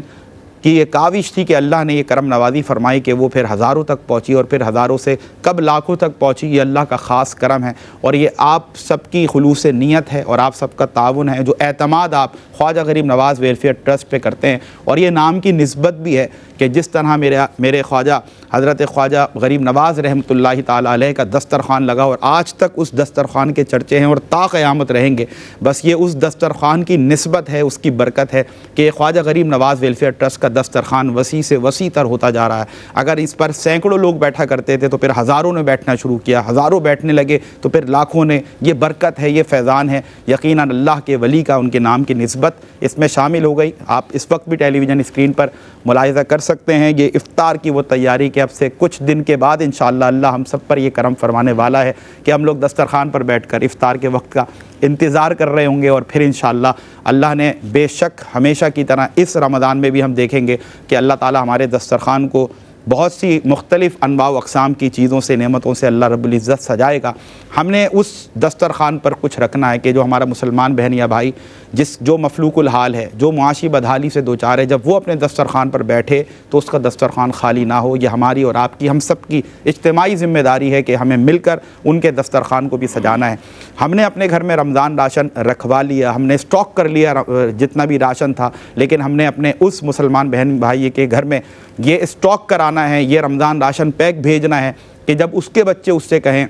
Speaker 1: کی یہ کاوش تھی کہ اللہ نے یہ کرم نوازی فرمائی کہ وہ پھر ہزاروں تک پہنچی, اور پھر ہزاروں سے کب لاکھوں تک پہنچی. یہ اللہ کا خاص کرم ہے, اور یہ آپ سب کی خلوص نیت ہے اور آپ سب کا تعاون ہے, جو اعتماد آپ خواجہ غریب نواز ویلفیئر ٹرسٹ پہ کرتے ہیں. اور یہ نام کی نسبت بھی ہے کہ جس طرح میرے خواجہ حضرت خواجہ غریب نواز رحمۃ اللہ تعالیٰ علیہ کا دسترخوان لگا, اور آج تک اس دسترخوان کے چرچے ہیں اور تا قیامت رہیں گے. بس یہ اس دسترخوان کی نسبت ہے, اس کی برکت ہے کہ خواجہ غریب نواز ویلفیئر ٹرسٹ کا دسترخوان وسیع سے وسیع تر ہوتا جا رہا ہے. اگر اس پر سینکڑوں لوگ بیٹھا کرتے تھے تو پھر ہزاروں نے بیٹھنا شروع کیا, ہزاروں بیٹھنے لگے تو پھر لاکھوں نے. یہ برکت ہے, یہ فیضان ہے. یقیناً اللہ کے ولی کا, ان کے نام کی نسبت اس میں شامل ہو گئی. آپ اس وقت بھی ٹیلی ویژن اسکرین پر ملاحظہ کر سکتے ہیں یہ افطار کی وہ تیاری کہ اب سے کچھ دن کے بعد انشاءاللہ اللہ ہم سب پر یہ کرم فرمانے والا ہے کہ ہم لوگ دسترخوان پر بیٹھ کر افطار کے وقت کا انتظار کر رہے ہوں گے. اور پھر انشاءاللہ اللہ نے بے شک ہمیشہ کی طرح اس رمضان میں بھی ہم دیکھیں گے کہ اللہ تعالی ہمارے دسترخوان کو بہت سی مختلف انواع و اقسام کی چیزوں سے, نعمتوں سے اللہ رب العزت سجائے گا. ہم نے اس دسترخوان پر کچھ رکھنا ہے کہ جو ہمارا مسلمان بہن یا بھائی جو مفلوق الحال ہے, جو معاشی بدحالی سے دوچار ہے, جب وہ اپنے دسترخوان پر بیٹھے تو اس کا دسترخوان خالی نہ ہو. یہ ہماری اور آپ کی, ہم سب کی اجتماعی ذمہ داری ہے کہ ہمیں مل کر ان کے دسترخوان کو بھی سجانا ہے. ہم نے اپنے گھر میں رمضان راشن رکھوا لیا, ہم نے اسٹاک کر لیا جتنا بھی راشن تھا, لیکن ہم نے اپنے اس مسلمان بہن بھائی کے گھر میں یہ اسٹاک کرانا ہے, یہ رمضان راشن پیک بھیجنا ہے کہ جب اس کے بچے اس سے کہیں.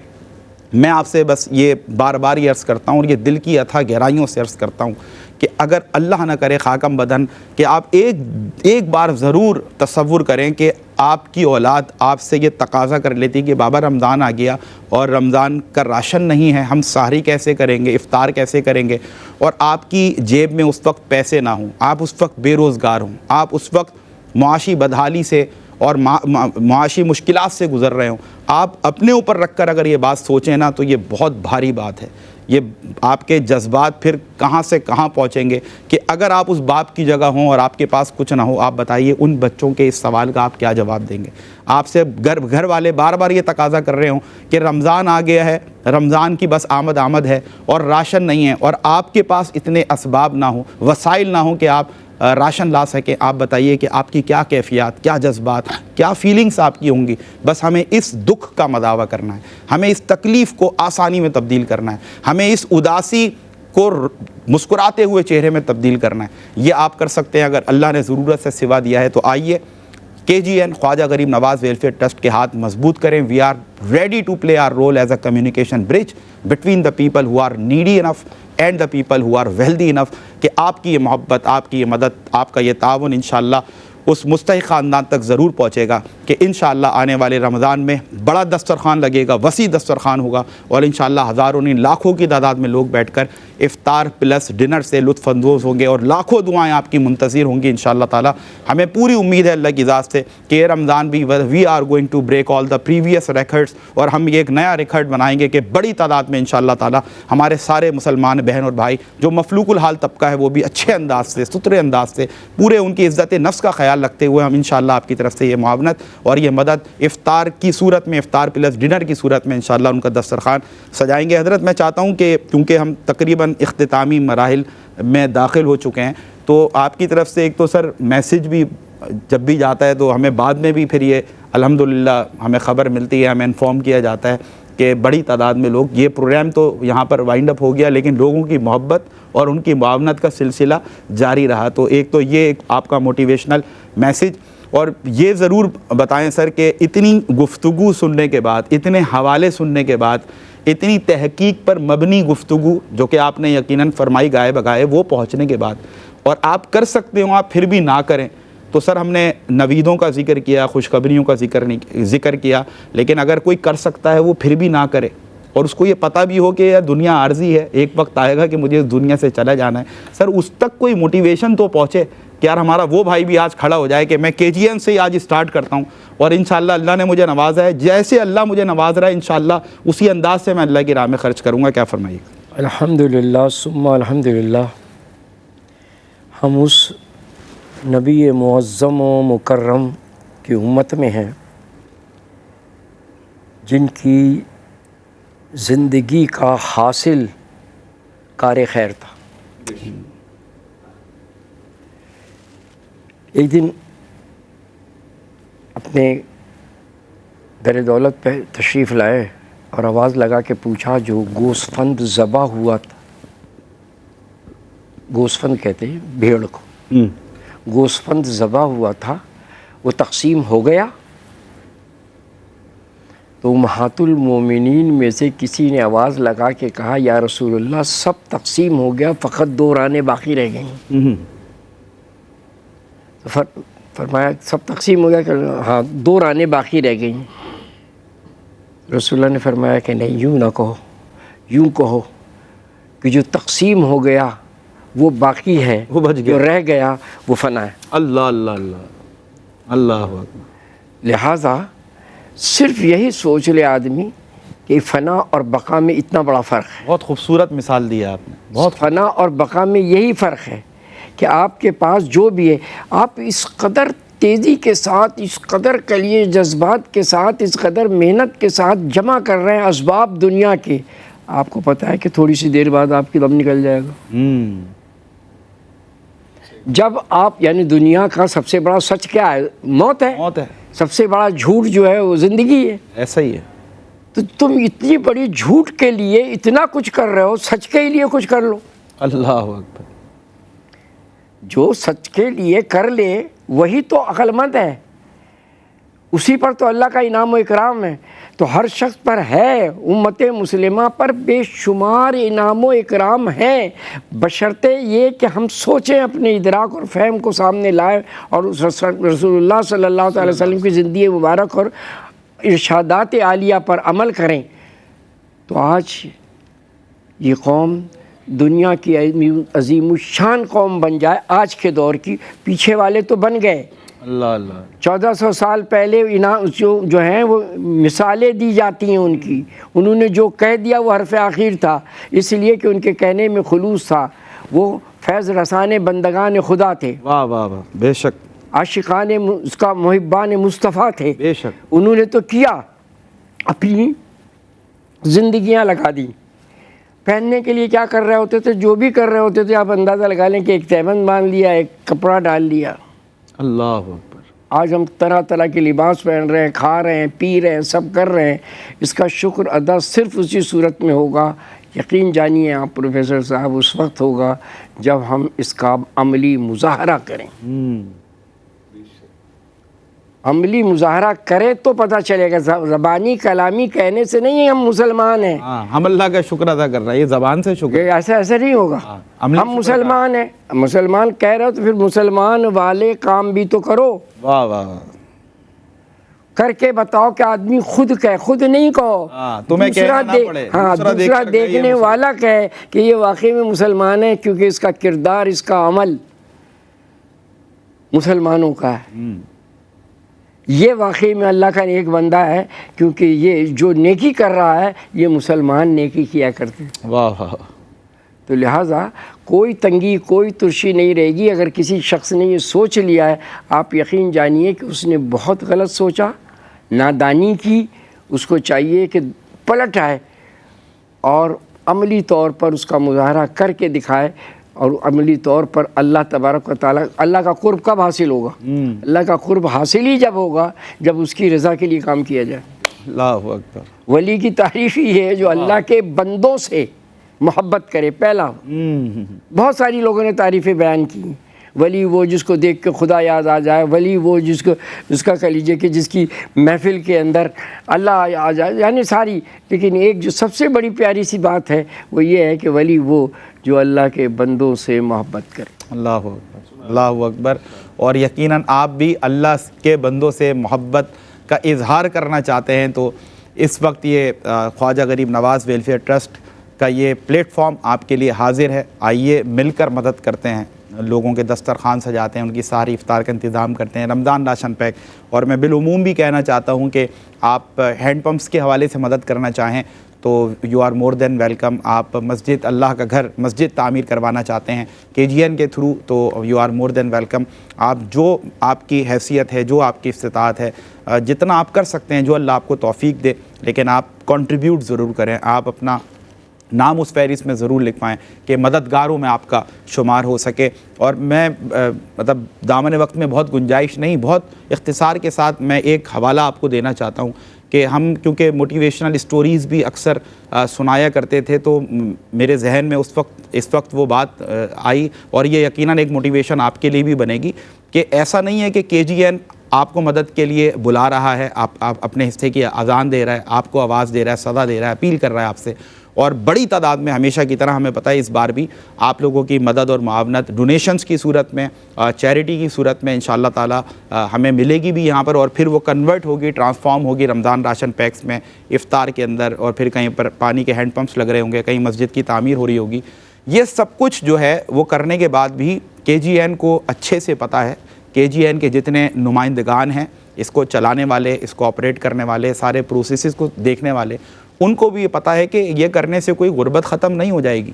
Speaker 1: میں آپ سے بس یہ بار بار یہ عرض کرتا ہوں, اور یہ دل کی اتھا گہرائیوں سے عرض کرتا ہوں کہ اگر اللہ نہ کرے خاکم بدن کہ آپ ایک بار ضرور تصور کریں کہ آپ کی اولاد آپ سے یہ تقاضا کر لیتی کہ بابا رمضان آ گیا اور رمضان کا راشن نہیں ہے, ہم سحری کیسے کریں گے, افطار کیسے کریں گے, اور آپ کی جیب میں اس وقت پیسے نہ ہوں, آپ اس وقت بے روزگار ہوں, آپ اس وقت معاشی بدحالی سے اور معاشی مشکلات سے گزر رہے ہوں. آپ اپنے اوپر رکھ کر اگر یہ بات سوچیں نا تو یہ بہت بھاری بات ہے. یہ آپ کے جذبات پھر کہاں سے کہاں پہنچیں گے کہ اگر آپ اس باپ کی جگہ ہوں اور آپ کے پاس کچھ نہ ہو. آپ بتائیے ان بچوں کے اس سوال کا آپ کیا جواب دیں گے؟ آپ سے گھر والے بار بار یہ تقاضا کر رہے ہوں کہ رمضان آ گیا ہے, رمضان کی بس آمد ہے اور راشن نہیں ہے, اور آپ کے پاس اتنے اسباب نہ ہوں, وسائل نہ ہوں کہ آپ راشن لا سکیں. آپ بتائیے کہ آپ کی کیا کیفیات, کیا جذبات, کیا فیلنگز آپ کی ہوں گی. بس ہمیں اس دکھ کا مداوع کرنا ہے, ہمیں اس تکلیف کو آسانی میں تبدیل کرنا ہے, ہمیں اس اداسی کو مسکراتے ہوئے چہرے میں تبدیل کرنا ہے. یہ آپ کر سکتے ہیں اگر اللہ نے ضرورت سے سوا دیا ہے. تو آئیے KGN خواجہ غریب نواز ویلفیئر ٹرسٹ کے ہاتھ مضبوط کریں. We are ready to play our role as a communication bridge between the people who are needy enough and the people who are wealthy enough, کہ آپ کی یہ محبت, آپ کی یہ مدد, آپ کا یہ تعاون انشاءاللہ اس مستحق خاندان تک ضرور پہنچے گا کہ انشاءاللہ آنے والے رمضان میں بڑا دسترخوان لگے گا, وسیع دسترخوان ہوگا, اور انشاءاللہ ہزاروں نہیں لاکھوں کی تعداد میں لوگ بیٹھ کر افطار پلس ڈنر سے لطف اندوز ہوں گے, اور لاکھوں دعائیں آپ کی منتظر ہوں گی انشاءاللہ تعالی. ہمیں پوری امید ہے اللہ کی ذات سے کہ یہ رمضان بھی we are going to break all the previous records, اور ہم یہ ایک نیا ریکارڈ بنائیں گے کہ بڑی تعداد میں انشاءاللہ تعالی ہمارے سارے مسلمان بہن اور بھائی جو مفلوق الحال طبقہ ہے وہ بھی اچھے انداز سے, ستھرے انداز سے, پورے ان کی عزت نفس کا خیال رکھتے ہوئے ہم انشاءاللہ آپ کی طرف سے یہ معاونت اور یہ مدد افطار کی صورت میں, افطار پلس ڈنر کی صورت میں انشاءاللہ ان کا دسترخوان سجائیں گے. حضرت میں چاہتا ہوں کہ کیونکہ ہم تقریباً اختتامی مراحل میں داخل ہو چکے ہیں, تو آپ کی طرف سے ایک تو سر میسج بھی جب بھی جاتا ہے تو ہمیں بعد میں بھی پھر یہ الحمدللہ ہمیں خبر ملتی ہے, ہمیں انفارم کیا جاتا ہے کہ بڑی تعداد میں لوگ, یہ پروگرام تو یہاں پر وائنڈ اپ ہو گیا لیکن لوگوں کی محبت اور ان کی معاونت کا سلسلہ جاری رہا. تو ایک تو یہ ایک آپ کا موٹیویشنل میسج. اور یہ ضرور بتائیں سر کہ اتنی گفتگو سننے کے بعد, اتنے حوالے سننے کے بعد, اتنی تحقیق پر مبنی گفتگو جو کہ آپ نے یقیناً فرمائی گائے بگائے, وہ پہنچنے کے بعد, اور آپ کر سکتے ہوں آپ پھر بھی نہ کریں, تو سر ہم نے نویدوں کا ذکر کیا, خوشخبریوں کا ذکر کیا, لیکن اگر کوئی کر سکتا ہے وہ پھر بھی نہ کرے, اور اس کو یہ پتہ بھی ہو کہ یار دنیا عارضی ہے, ایک وقت آئے گا کہ مجھے اس دنیا سے چلا جانا ہے. سر اس تک کوئی موٹیویشن تو پہنچے کہ یار ہمارا وہ بھائی بھی آج کھڑا ہو جائے کہ میں KGN سے ہی آج اسٹارٹ کرتا ہوں, اور انشاءاللہ اللہ نے مجھے نوازا ہے, جیسے اللہ مجھے نواز رہا ہے انشاءاللہ اسی انداز سے میں اللہ کی راہ میں خرچ کروں گا. کیا فرمائیے؟
Speaker 2: الحمدللہ ثم الحمدللہ, ہم اس نبی معظم و مکرم کی امت میں ہیں جن کی زندگی کا حاصل کار خیر تھا. ایک دن اپنے در دولت پہ تشریف لائے اور آواز لگا کے پوچھا, جو گوسفند ذبح ہوا تھا, گوسفند کہتے ہیں بھیڑ کو, گوسفند ذبح ہوا تھا وہ تقسیم ہو گیا؟ تو امہات المومنین میں سے کسی نے آواز لگا کے کہا, یا رسول اللہ سب تقسیم ہو گیا, فقط 2 رانیں باقی رہ گئیں. تو فرمایا سب تقسیم ہو گیا کہ ہاں 2 رانیں باقی رہ گئیں. رسول اللہ نے فرمایا کہ نہیں, یوں نہ کہو, یوں کہو کہ جو تقسیم ہو گیا وہ باقی ہے,
Speaker 1: وہ بچ گیا,
Speaker 2: جو رہ گیا وہ فنا ہے.
Speaker 1: اللہ اللہ اللہ اللہ اکبر.
Speaker 2: لہٰذا صرف یہی سوچ لے آدمی کہ فنا اور بقا میں اتنا بڑا فرق ہے.
Speaker 1: بہت خوبصورت مثال دی آپ نے. بہت
Speaker 2: فنا اور بقا میں یہی فرق ہے کہ آپ کے پاس جو بھی ہے, آپ اس قدر تیزی کے ساتھ, اس قدر کے لیے جذبات کے ساتھ, اس قدر محنت کے ساتھ جمع کر رہے ہیں اسباب دنیا کے, آپ کو پتہ ہے کہ تھوڑی سی دیر بعد آپ کی دم نکل جائے گا. جب آپ, یعنی دنیا کا سب سے بڑا سچ کیا ہے؟ موت ہے.
Speaker 1: موت ہے.
Speaker 2: سب سے بڑا جھوٹ جو ہے وہ زندگی ہے.
Speaker 1: ایسا ہی ہے.
Speaker 2: تو تم اتنی بڑی جھوٹ کے لیے اتنا کچھ کر رہے ہو, سچ کے لیے کچھ کر لو.
Speaker 1: اللہ اکبر.
Speaker 2: جو سچ کے لیے کر لے وہی تو عقل مند ہے, اسی پر تو اللہ کا انعام و اکرام ہے. تو ہر شخص پر ہے, امت مسلمہ پر بے شمار انعام و اکرام ہے, بشرطے یہ کہ ہم سوچیں, اپنے ادراک اور فہم کو سامنے لائیں اور رسول اللہ صلی اللہ علیہ وسلم کی زندگی مبارک اور ارشادات عالیہ پر عمل کریں. تو آج یہ قوم دنیا کی عظیم الشان قوم بن جائے آج کے دور کی. پیچھے والے تو بن گئے,
Speaker 1: اللہ اللہ.
Speaker 2: 1400 سال پہلے جو ہیں وہ مثالیں دی جاتی ہیں ان کی. انہوں نے جو کہہ دیا وہ حرف آخر تھا, اس لیے کہ ان کے کہنے میں خلوص تھا. وہ فیض رسان بندگان خدا تھے.
Speaker 1: واہ واہ واہ, بے شک.
Speaker 2: عاشقان اس کا محبان مصطفیٰ تھے.
Speaker 1: بے شک.
Speaker 2: انہوں نے تو کیا, اپنی زندگیاں لگا دی. پہننے کے لیے کیا کر رہے ہوتے تھے, جو بھی کر رہے ہوتے تھے آپ اندازہ لگا لیں کہ ایک تہبند باندھ لیا, ایک کپڑا ڈال لیا.
Speaker 1: اللہ اکبر.
Speaker 2: آج ہم طرح طرح کے لباس پہن رہے ہیں, کھا رہے ہیں, پی رہے ہیں, سب کر رہے ہیں. اس کا شکر ادا صرف اسی صورت میں ہوگا, یقین جانیے آپ پروفیسر صاحب, اس وقت ہوگا جب ہم اس کا عملی مظاہرہ کریں. عملی مظاہرہ کرے تو پتہ چلے گا. زبانی کلامی کہنے سے نہیں ہم مسلمان ہیں.
Speaker 1: ہم اللہ کا شکر ادا کر رہے ہیں, یہ زبان سے شکر.
Speaker 2: ایسا نہیں ہوگا. ہم مسلمان ہیں, مسلمان کہہ رہے ہو تو پھر مسلمان والے کام بھی تو کرو.
Speaker 1: واہ واہ.
Speaker 2: کر کے بتاؤ کہ آدمی خود کہے, خود نہیں کہو, دوسرا دیکھنے والا کہے کہ یہ واقعی میں مسلمان ہے, کیونکہ اس کا کردار, اس کا عمل مسلمانوں کا ہے. یہ واقعی میں اللہ کا ایک بندہ ہے, کیونکہ یہ جو نیکی کر رہا ہے یہ مسلمان نیکی کیا کرتے ہیں.
Speaker 1: واہ واہ.
Speaker 2: تو لہٰذا کوئی تنگی, کوئی ترشی نہیں رہے گی. اگر کسی شخص نے یہ سوچ لیا ہے, آپ یقین جانیے کہ اس نے بہت غلط سوچا, نادانی کی. اس کو چاہیے کہ پلٹ آئے اور عملی طور پر اس کا مظاہرہ کر کے دکھائے. اور عملی طور پر اللہ تبارک و تعالیٰ، اللہ کا قرب کب حاصل ہوگا؟ اللہ کا قرب حاصل ہی جب ہوگا جب اس کی رضا کے لیے کام کیا جائے۔
Speaker 1: اللہ اکبر۔
Speaker 2: ولی کی تعریف ہی ہے جو اللہ کے بندوں سے محبت کرے۔ پہلا بہت ساری لوگوں نے تعریفیں بیان کی، ولی وہ جس کو دیکھ کے خدا یاد آ جائے، ولی وہ جس کا کہہ لیجیے کہ جس کی محفل کے اندر اللہ آ جائے، یعنی ساری۔ لیکن ایک جو سب سے بڑی پیاری سی بات ہے وہ یہ ہے کہ ولی وہ جو اللہ کے بندوں سے محبت کرے۔
Speaker 1: اللہ اکبر، اللہ اکبر۔ اور یقیناً آپ بھی اللہ کے بندوں سے محبت کا اظہار کرنا چاہتے ہیں تو اس وقت یہ خواجہ غریب نواز ویلفیئر ٹرسٹ کا یہ پلیٹ فارم آپ کے لیے حاضر ہے۔ آئیے مل کر مدد کرتے ہیں، لوگوں کے دسترخوان سجاتے ہیں، ان کی ساری افطار کا انتظام کرتے ہیں، رمضان راشن پیک۔ اور میں بالعموم بھی کہنا چاہتا ہوں کہ آپ ہینڈ پمپس کے حوالے سے مدد کرنا چاہیں تو you are more than welcome. آپ مسجد، اللہ کا گھر، مسجد تعمیر کروانا چاہتے ہیں KGN کے تھرو تو you are more than welcome. آپ جو آپ کی حیثیت ہے، جو آپ کی استطاعت ہے، جتنا آپ کر سکتے ہیں، جو اللہ آپ کو توفیق دے، لیکن آپ کنٹریبیوٹ ضرور کریں۔ آپ اپنا نام اس فہرست میں ضرور لکھوائیں کہ مددگاروں میں آپ کا شمار ہو سکے۔ اور میں مطلب دامن وقت میں بہت گنجائش نہیں، بہت اختصار کے ساتھ میں ایک حوالہ آپ کو دینا چاہتا ہوں کہ ہم کیونکہ موٹیویشنل اسٹوریز بھی اکثر سنایا کرتے تھے تو میرے ذہن میں اس وقت وہ بات آئی، اور یہ یقیناً ایک موٹیویشن آپ کے لیے بھی بنے گی کہ ایسا نہیں ہے کہ KGN آپ کو مدد کے لیے بلا رہا ہے، آپ اپنے حصے کی اذان دے رہا ہے، آپ کو آواز دے رہا ہے، صدا دے رہا ہے، اپیل کر رہا ہے آپ سے۔ اور بڑی تعداد میں ہمیشہ کی طرح ہمیں پتہ ہے اس بار بھی آپ لوگوں کی مدد اور معاونت ڈونیشنز کی صورت میں، چیریٹی کی صورت میں انشاءاللہ تعالی ہمیں ملے گی بھی یہاں پر، اور پھر وہ کنورٹ ہوگی، ٹرانسفارم ہوگی رمضان راشن پیکس میں، افطار کے اندر، اور پھر کہیں پر پانی کے ہینڈ پمپس لگ رہے ہوں گے، کہیں مسجد کی تعمیر ہو رہی ہوگی۔ یہ سب کچھ جو ہے وہ کرنے کے بعد بھی KGN کو اچھے سے پتہ ہے، KGN کے جتنے نمائندگان ہیں، اس کو چلانے والے، اس کو آپریٹ کرنے والے، سارے پروسیسز کو دیکھنے والے، ان کو بھی یہ پتہ ہے کہ یہ کرنے سے کوئی غربت ختم نہیں ہو جائے گی،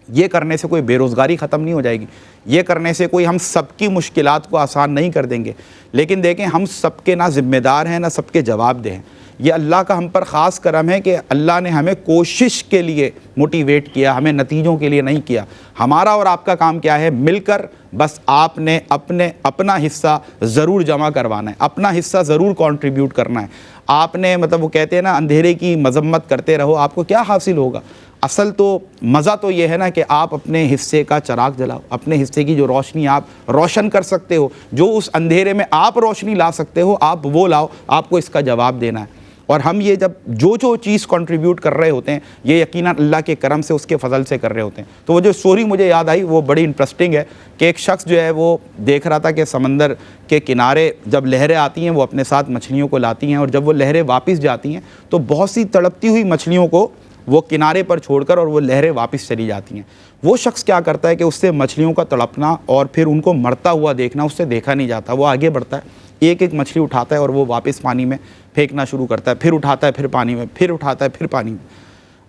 Speaker 1: یہ کرنے سے کوئی بے روزگاری ختم نہیں ہو جائے گی، یہ کرنے سے کوئی ہم سب کی مشکلات کو آسان نہیں کر دیں گے، لیکن دیکھیں ہم سب کے نہ ذمہ دار ہیں، نہ سب کے جواب دہ ہیں۔ یہ اللہ کا ہم پر خاص کرم ہے کہ اللہ نے ہمیں کوشش کے لیے موٹیویٹ کیا، ہمیں نتیجوں کے لیے نہیں کیا۔ ہمارا اور آپ کا کام کیا ہے؟ مل کر بس آپ نے اپنا حصہ ضرور جمع کروانا ہے، اپنا حصہ ضرور کنٹریبیوٹ کرنا ہے۔ آپ نے مطلب وہ کہتے ہیں نا، اندھیرے کی مذمت کرتے رہو، آپ کو کیا حاصل ہوگا؟ اصل تو مزہ تو یہ ہے نا کہ آپ اپنے حصے کا چراغ جلاؤ، اپنے حصے کی جو روشنی آپ روشن کر سکتے ہو، جو اس اندھیرے میں آپ روشنی لا سکتے ہو، آپ وہ لاؤ، آپ کو اس کا جواب دینا ہے۔ اور ہم یہ جب جو چیز کنٹریبیوٹ کر رہے ہوتے ہیں، یہ یقیناً اللہ کے کرم سے، اس کے فضل سے کر رہے ہوتے ہیں۔ تو وہ جو سٹوری مجھے یاد آئی وہ بڑی انٹرسٹنگ ہے کہ ایک شخص جو ہے وہ دیکھ رہا تھا کہ سمندر کے کنارے جب لہریں آتی ہیں وہ اپنے ساتھ مچھلیوں کو لاتی ہیں، اور جب وہ لہریں واپس جاتی ہیں تو بہت سی تڑپتی ہوئی مچھلیوں کو وہ کنارے پر چھوڑ کر اور وہ لہریں واپس چلی جاتی ہیں۔ وہ شخص کیا کرتا ہے کہ اس سے مچھلیوں کا تڑپنا اور پھر ان کو مرتا ہوا دیکھنا اس سے دیکھا نہیں جاتا، وہ آگے بڑھتا ہے، ایک ایک مچھلی اٹھاتا ہے اور وہ واپس پانی میں پھینکنا شروع کرتا ہے، پھر اٹھاتا ہے، پھر پانی میں، پھر اٹھاتا ہے، پھر پانی میں۔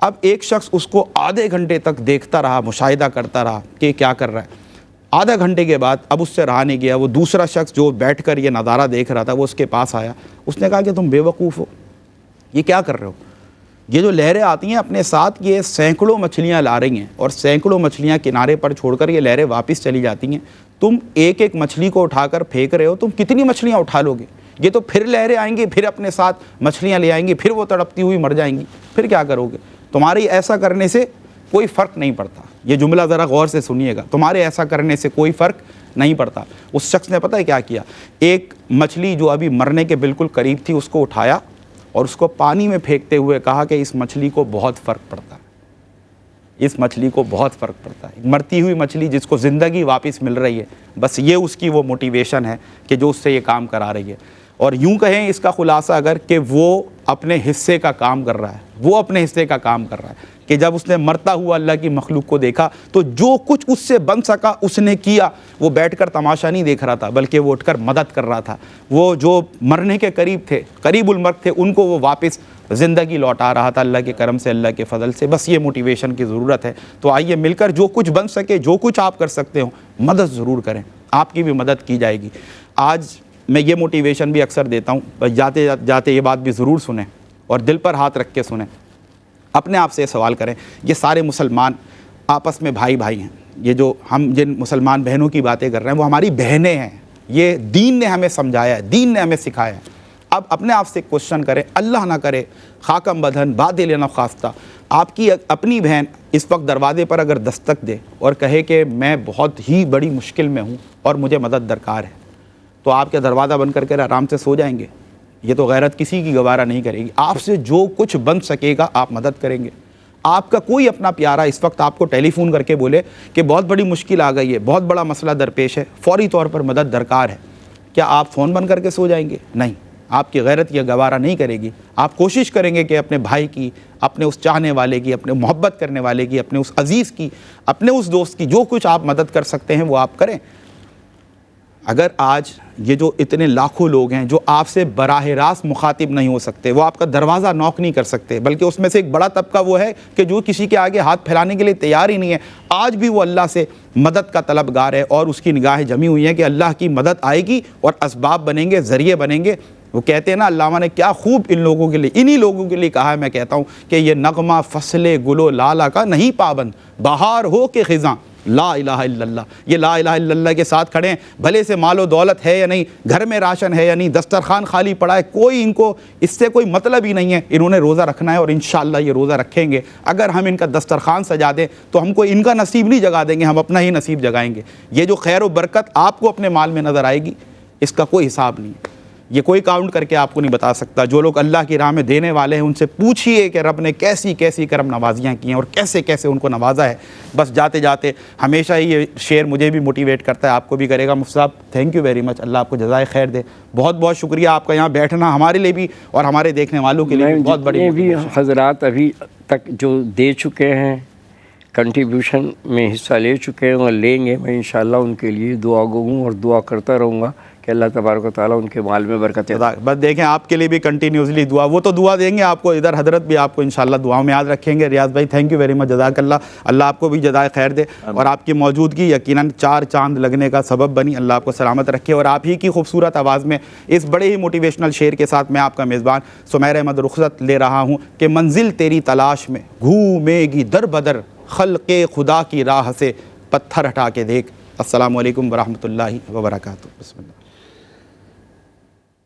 Speaker 1: اب ایک شخص اس کو آدھے گھنٹے تک دیکھتا رہا، مشاہدہ کرتا رہا کہ کیا کر رہا ہے۔ آدھا گھنٹے کے بعد اب اس سے رہا نہیں گیا، وہ دوسرا شخص جو بیٹھ کر یہ نظارہ دیکھ رہا تھا وہ اس کے پاس آیا، اس نے کہا کہ تم بے وقوف ہو، یہ کیا کر رہے ہو؟ یہ جو لہریں آتی ہیں اپنے ساتھ یہ سینکڑوں مچھلیاں لا رہی ہیں، اور سینکڑوں مچھلیاں کنارے پر چھوڑ کر یہ لہریں واپس چلی جاتی ہیں، تم ایک ایک مچھلی کو اٹھا کر پھینک رہے ہو، تم کتنی مچھلیاں اٹھا لو گے؟ یہ تو پھر لہریں آئیں گی، پھر اپنے ساتھ مچھلیاں لے آئیں گی، پھر وہ تڑپتی ہوئی مر جائیں گی، پھر کیا کرو گے؟ تمہاری ایسا کرنے سے کوئی فرق نہیں پڑتا۔ یہ جملہ ذرا غور سے سنیے گا، تمہارے ایسا کرنے سے کوئی فرق نہیں پڑتا۔ اس شخص نے پتہ ہے کیا کیا؟ ایک مچھلی جو ابھی مرنے کے بالکل قریب تھی اس کو اٹھایا اور اس کو پانی میں پھینکتے ہوئے کہا کہ اس مچھلی کو بہت فرق پڑتا ہے، اس مچھلی کو بہت فرق پڑتا ہے۔ مرتی ہوئی مچھلی جس کو زندگی واپس مل رہی ہے، بس یہ اس کی وہ موٹیویشن ہے کہ جو اس سے یہ کام کرا رہی ہے۔ اور یوں کہیں اس کا خلاصہ اگر کہ وہ اپنے حصے کا کام کر رہا ہے، وہ اپنے حصے کا کام کر رہا ہے کہ جب اس نے مرتا ہوا اللہ کی مخلوق کو دیکھا تو جو کچھ اس سے بن سکا اس نے کیا۔ وہ بیٹھ کر تماشا نہیں دیکھ رہا تھا بلکہ وہ اٹھ کر مدد کر رہا تھا۔ وہ جو مرنے کے قریب تھے، قریب المرگ تھے، ان کو وہ واپس زندگی لوٹا رہا تھا اللہ کے کرم سے، اللہ کے فضل سے۔ بس یہ موٹیویشن کی ضرورت ہے۔ تو آئیے مل کر جو کچھ بن سکے، جو کچھ آپ کر سکتے ہو، مدد ضرور کریں، آپ کی بھی مدد کی جائے گی۔ آج میں یہ موٹیویشن بھی اکثر دیتا ہوں، جاتے جاتے یہ بات بھی ضرور سنیں اور دل پر ہاتھ رکھ کے سنیں۔ اپنے آپ سے یہ سوال کریں، یہ سارے مسلمان آپس میں بھائی بھائی ہیں، یہ جو ہم جن مسلمان بہنوں کی باتیں کر رہے ہیں وہ ہماری بہنیں ہیں، یہ دین نے ہمیں سمجھایا ہے، دین نے ہمیں سکھایا ہے۔ اب اپنے آپ سے کوشچن کریں، اللہ نہ کرے خاکم بدہن بادل نخواستہ آپ کی اپنی بہن اس وقت دروازے پر اگر دستک دے اور کہے کہ میں بہت ہی بڑی مشکل میں ہوں اور مجھے مدد درکار ہے، تو آپ کے دروازہ بند کر کے آرام سے سو جائیں گے؟ یہ تو غیرت کسی کی گوارہ نہیں کرے گی۔ آپ سے جو کچھ بن سکے گا آپ مدد کریں گے۔ آپ کا کوئی اپنا پیارا اس وقت آپ کو ٹیلی فون کر کے بولے کہ بہت بڑی مشکل آ گئی ہے، بہت بڑا مسئلہ درپیش ہے، فوری طور پر مدد درکار ہے، کیا آپ فون بند کر کے سو جائیں گے؟ نہیں، آپ کی غیرت یہ گوارہ نہیں کرے گی۔ آپ کوشش کریں گے کہ اپنے بھائی کی، اپنے اس چاہنے والے کی، اپنے محبت کرنے والے کی، اپنے اس عزیز کی، اپنے اس دوست کی جو کچھ آپ مدد کر سکتے ہیں وہ آپ کریں۔ اگر آج یہ جو اتنے لاکھوں لوگ ہیں جو آپ سے براہ راست مخاطب نہیں ہو سکتے، وہ آپ کا دروازہ نوک نہیں کر سکتے، بلکہ اس میں سے ایک بڑا طبقہ وہ ہے کہ جو کسی کے آگے ہاتھ پھیلانے کے لیے تیار ہی نہیں ہے، آج بھی وہ اللہ سے مدد کا طلبگار ہے اور اس کی نگاہیں جمی ہوئی ہیں کہ اللہ کی مدد آئے گی اور اسباب بنیں گے، ذریعے بنیں گے۔ وہ کہتے ہیں نا، علامہ نے کیا خوب ان لوگوں کے لیے، انہی لوگوں کے لیے کہا ہے، میں کہتا ہوں کہ یہ نغمہ فصل گل و لالا کا نہیں پابند، بہار ہو کہ خزاں لا الہ الا اللہ۔ یہ لا الہ الا اللہ کے ساتھ کھڑے ہیں، بھلے سے مال و دولت ہے یا نہیں، گھر میں راشن ہے یا نہیں، دسترخوان خالی پڑا ہے، کوئی ان کو اس سے کوئی مطلب ہی نہیں ہے، انہوں نے روزہ رکھنا ہے اور انشاءاللہ یہ روزہ رکھیں گے۔ اگر ہم ان کا دسترخوان سجا دیں تو ہم کو ان کا نصیب نہیں جگا دیں گے، ہم اپنا ہی نصیب جگائیں گے۔ یہ جو خیر و برکت آپ کو اپنے مال میں نظر آئے گی، اس کا کوئی حساب نہیں ہے، یہ کوئی کاؤنٹ کر کے آپ کو نہیں بتا سکتا۔ جو لوگ اللہ کی راہ میں دینے والے ہیں ان سے پوچھئے کہ رب نے کیسی کیسی کرم نوازیاں کی ہیں اور کیسے کیسے ان کو نوازا ہے۔ بس جاتے جاتے ہمیشہ ہی یہ شعر مجھے بھی موٹیویٹ کرتا ہے، آپ کو بھی کرے گا۔ مفتی صاحب تھینک یو ویری مچ، اللہ آپ کو جزائے خیر دے، بہت بہت شکریہ آپ کا یہاں بیٹھنا، ہمارے لیے بھی اور ہمارے دیکھنے والوں کے لیے بھی بہت بڑی
Speaker 2: بھی حضرات ابھی تک جو دے چکے ہیں، کنٹریبیوشن میں حصہ لے چکے ہیں اور لیں گے، میں انشاءاللہ ان کے لیے دعا گو ہوں اور دعا کرتا رہوں گا کہ اللہ تبارک و تعالیٰ ان کے مال میں برکت عطا۔
Speaker 1: بس دیکھیں آپ کے لیے بھی کنٹینیوسلی دعا، وہ تو دعا دیں گے آپ کو، ادھر حضرت بھی آپ کو انشاءاللہ دعاؤں میں یاد رکھیں گے۔ ریاض بھائی تھینک یو ویری مچ، جزاک اللہ، اللہ آپ کو بھی جزائے خیر دے، اور آپ کی موجودگی یقیناً 4 چاند لگنے کا سبب بنی، اللہ آپ کو سلامت رکھے۔ اور آپ ہی کی خوبصورت آواز میں اس بڑے ہی موٹیویشنل شعر کے ساتھ میں آپ کا میزبان سمیر احمد رخصت لے رہا ہوں کہ منزل تیری تلاش میں گھومے گی در بدر، خلق خدا کی راہ سے پتھر ہٹا کے دیکھ۔ السلام علیکم ورحمۃ اللہ وبرکاتہ۔ بسم اللہ۔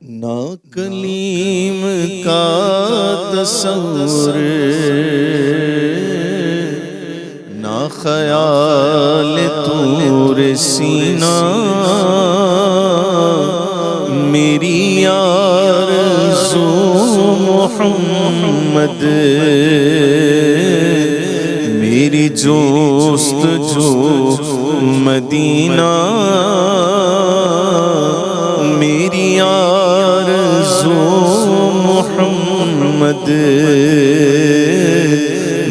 Speaker 3: نا کلیم کا تصور، نا خیال طور سینہ، میری آرزو محمد، میری جستجو مدینہ، میری آرزو محمد،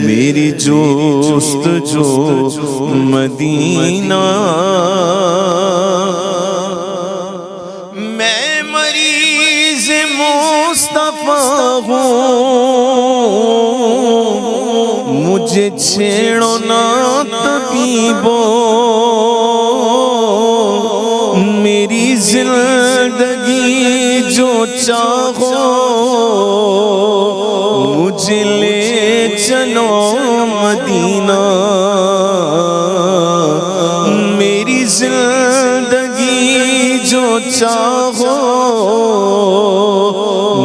Speaker 3: میری جستجو مدینہ۔ میں مریض مصطفیٰ ہوں، مجھے چھیڑو نا طبیبو، میری زندگی جو چاہو مجھے لے چلو مدینہ، میری زندگی جو چاہو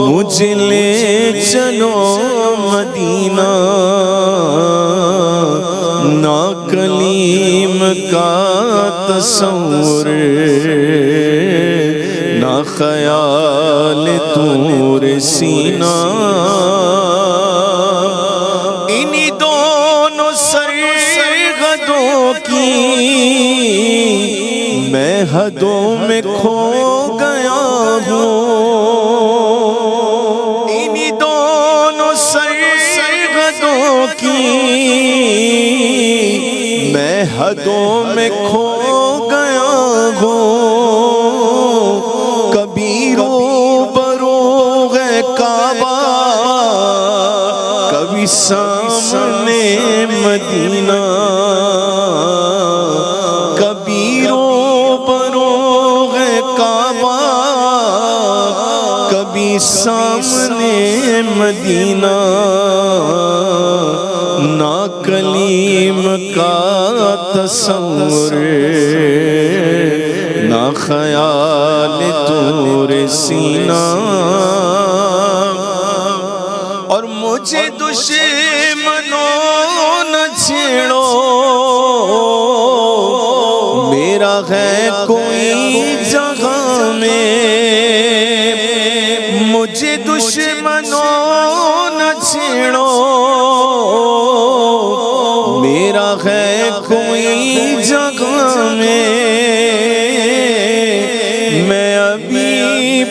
Speaker 3: مجھے لے چلو مدینہ۔ نا کلیم کا تصور، نا خیال طور سینہ، انہی دونوں سرگدوں کی میں حدوں میں کھو گیا ہوں، انہی دونوں سرگدوں کی میں حدوں میں کھو گیا ہوں، کبھی روبرو ہے کعبہ، کبھی سامنے مدینہ، کبھی روبرو ہے کعبہ، کبھی سامنے مدینہ۔ نا کلیم کا تصور نہ خیال طور سینہ، اور مجھے دشمنوں نہ چھیڑو، میرا ہے کوئی جگہ میں، مجھے دشمنوں نہ چھیڑو، میرا ہے کوئی جگہ میں ابھی